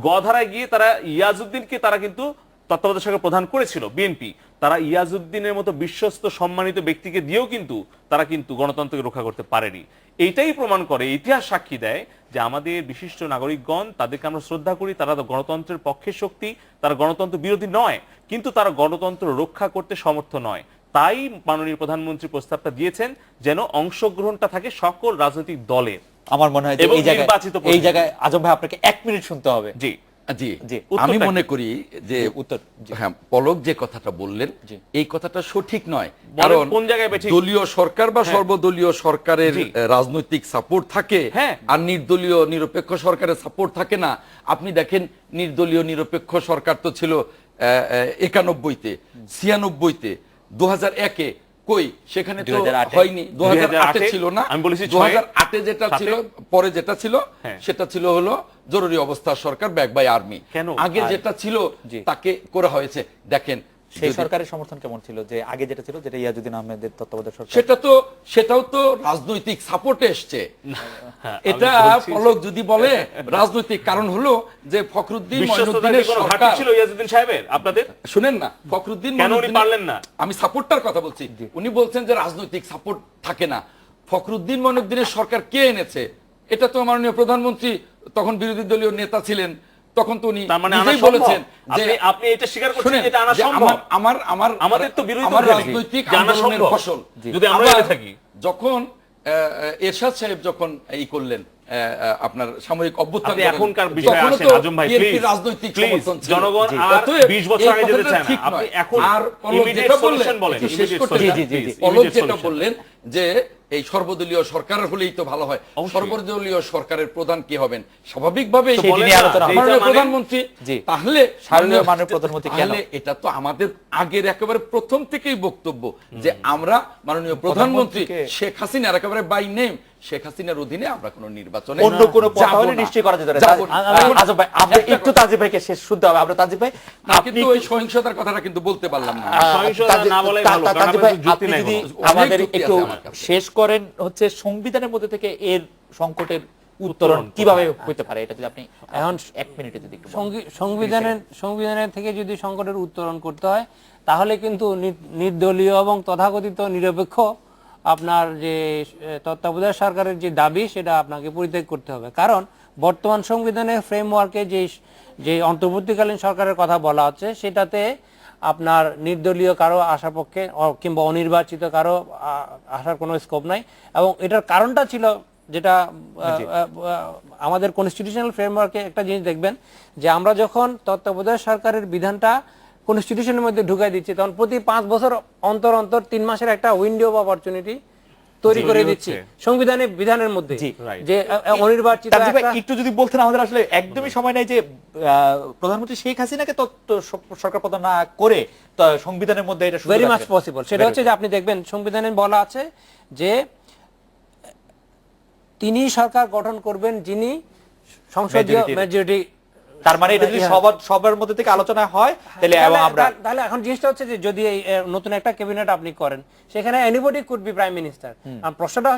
গধারায় গিয়ে তারা ইয়াজউদ্দিনকে তারা কিন্তু তত্ত্বাবধায়ক সরকার প্রধান করেছিল বিএনপি। তারা ইয়াজউদ্দিনের মতো বিশ্বস্ত সম্মানিত ব্যক্তিকে দিয়েও কিন্তু তারা কিন্তু গণতন্ত্রকে রক্ষা করতে পারেনি। এইটাই প্রমাণ করে, ইতিহাস সাক্ষী দেয় যে আমাদের বিশিষ্ট নাগরিকগণ, তাদেরকে আমরা শ্রদ্ধা করি, তারা গণতন্ত্রের পক্ষের শক্তি, তারা গণতন্ত্র বিরোধী নয়, কিন্তু তারা গণতন্ত্র রক্ষা করতে সমর্থ নয়। তাই মাননীয় প্রধানমন্ত্রী প্রস্তাবটা দিয়েছেন যেন অংশগ্রহণটা থাকে সকল রাজনৈতিক দলের। আমার মনে হয় যে এই জায়গায় আজম ভাই আপনাকে 1 মিনিট শুনতে হবে। জি জি জি, আমি মনে করি যে উত্তর, হ্যাঁ, পলক যে কথাটা বললেন এই কথাটা সঠিক নয়। কারণ কোন জায়গায় দলীয় সরকার বা সর্বদলীয় সরকারের রাজনৈতিক সাপোর্ট থাকে, আর নির্দলীয় নিরপেক্ষ সরকারের সাপোর্ট থাকে না। আপনি দেখেন, নির্দলীয় নিরপেক্ষ সরকার তো ছিল 91-তে, 96-তে, 2001-এ, কই সেখানে তো হয়নি। 2008-এ ছিল না, আমি বলেছি 2008-এ যেটা ছিল, পরে যেটা ছিল সেটা ছিল হলো জরুরি অবস্থা সরকার, ব্যাক বাই আর্মি। আগে যেটা ছিল তাকে করা হয়েছে। দেখেন সেই সরকারের সমর্থন কেমন ছিল, যে আগে যেটা ছিল, যেটা ইয়াজউদ্দিন আহমেদের তত্ত্বাবধায়ক সরকার, সেটাও তো রাজনৈতিক সাপোর্টে এসছে। এটা পলক যদি বলে রাজনৈতিক, কারণ হলো যে ফখরুদ্দিন মঈনুদ্দিনের সরকার ছিল ইয়াজউদ্দিন সাহেবের। আপনাদের শুনেন না, ফখরুদ্দিন কেন উনি পারলেন না? আমি সাপোর্টটার কথা বলছি। উনি বলছেন যে রাজনৈতিক সাপোর্ট থাকে না। ফখরুদ্দিন মঈনুদ্দিনের সরকার কে এনেছে? এটা তো মাননীয় প্রধানমন্ত্রী তখন বিরোধী দলীয় নেতা ছিলেন, তখন তো উনি নিজেই বলেছেন যে আপনি এটা স্বীকার করছেন যে এটা আনা সম্ভব। আমাদের তো বিরোধী রাজনৈতিক আন্দোলনের ফসল যদি আমরা থাকি। যখন এরশাদ সাহেব যখন এই করলেন আপনার সামরিক অভ্যুত্থান, এখনকার বিষয় আসেন আজম ভাই, প্লিজ রাজনৈতিক সমর্থন ছিল। জনগণ আর 20 বছর আগে যেতে চায় না, আপনি এখন ইমিডিয়েট সলিউশন বলেন। পলক যেটা বললেন যে এই সর্বদলীয় সরকার হলেই তো ভালো হয়, সর্বদলীয় সরকারের প্রধান কি হবেন? স্বাভাবিকভাবেই প্রধানমন্ত্রী। তাহলে এটা তো আমাদের আগের একেবারে প্রথম থেকেই বক্তব্য যে আমরা মাননীয় প্রধানমন্ত্রী শেখ হাসিনার একেবারে বাই নেম, শেখ হাসিনার অধীনে আমরা কোন নির্বাচনে অন্য কোন পথ হলে নিশ্চয়ই করা যেতে পারে। আজম ভাই, আপনি একটু তাজিব ভাইকে শেষ শুনতে হবে। আমরা তাজিব ভাই, আপনি ওই সহিংসতার কথাটা কিন্তু বলতে পারলাম না। সহিংসতা না বলাই ভালো, কারণ আমাদের যুক্তি নাই। আমাদের একটু শেষ করেন হচ্ছে সংবিধানের মধ্যে থেকে এর সংকটের উত্তরণ কিভাবে হতে পারে, এটা যদি আপনি এখন 1 মিনিটে যদি একটু। সংবিধানের থেকে যদি সংকটের উত্তরণ করতে হয়, তাহলে কিন্তু নির্দলীয় এবং তথাকথিত নিরপেক্ষ আপনার যে তত্ত্বাবধায়ক সরকারের যে দাবি, সেটা আপনাকে পরিত্যাগ করতে হবে। কারণ বর্তমান সংবিধানের ফ্রেমওয়ার্কে যে অন্তর্বর্তীকালীন সরকারের কথা বলা হচ্ছে, সেটাতে আপনার নির্দলীয় কারো আসার পক্ষে কিংবা অনির্বাচিত কারো আসার কোনো স্কোপ নাই। এবং এটার কারণটা ছিল, যেটা আমাদের কনস্টিটিউশনাল ফ্রেমওয়ার্কে একটা জিনিস দেখবেন, যে আমরা যখন তত্ত্বাবধায়ক সরকারের বিধানটা কনস্টিটিউশনের মধ্যে ঢুকাই দিচ্ছি, তখন প্রতি 5 বছর অন্তর অন্তর 3 মাসের একটা উইন্ডো অফ অপরচুনিটি তৈরি করে দিচ্ছি সংবিধানের বিধানের মধ্যে, যে অনির্বাচিত। একটু যদি বলতেন, আমাদের আসলে একদমই সময় নাই, যে প্রধানমন্ত্রী শেখ হাসিনাকে সরকার প্রধান না করে সংবিধানের মধ্যে এটা ভেরি মাচ পসিবল। সেটা হচ্ছে যে আপনি দেখবেন সংবিধানে বলা আছে যে তিনি সরকার গঠন করবেন যিনি সংসদীয় মেজরিটি তার মানে এটা যদি সবার মধ্যে থেকে আলোচনা হয় তাহলে এবং আমরা তাহলে এখন জিনিসটা হচ্ছে যে যদি এই নতুন একটা ক্যাবিনেট আপনি করেন সেখানে anybody could be prime minister, প্রশ্নটা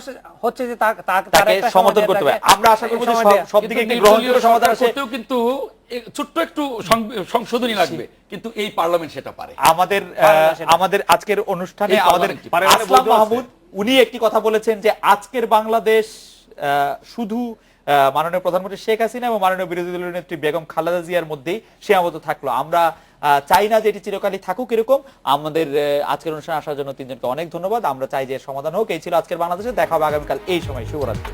হচ্ছে যে তাকে সমর্থন করতে হবে। আমরা আশা করব যে সব দিকে একটি গ্রহণযোগ্য সমাধান আসে। কিন্তু ছোট্ট একটু সংশোধনী লাগবে, কিন্তু এই পার্লামেন্ট সেটা পারে। আমাদের আজকের অনুষ্ঠানে আমাদের আসলাম মাহমুদ উনি একটি কথা বলেছেন যে আজকের বাংলাদেশ শুধু মাননীয় প্রধানমন্ত্রী শেখ হাসিনা এবং মাননীয় বিরোধী দলীয় নেত্রী বেগম খালেদা জিয়ার মধ্যেই সীমাবদ্ধ থাকলো। আমরা চাই না যে এটি চিরকালই থাকুক এরকম। আমাদের আজকের অনুষ্ঠানে আসার জন্য তিনজনকে অনেক ধন্যবাদ। আমরা চাই যে সমাধান হোক। এই ছিল আজকের বাংলাদেশে। দেখা হবে আগামীকাল এই সময়। শুভরাত্রি।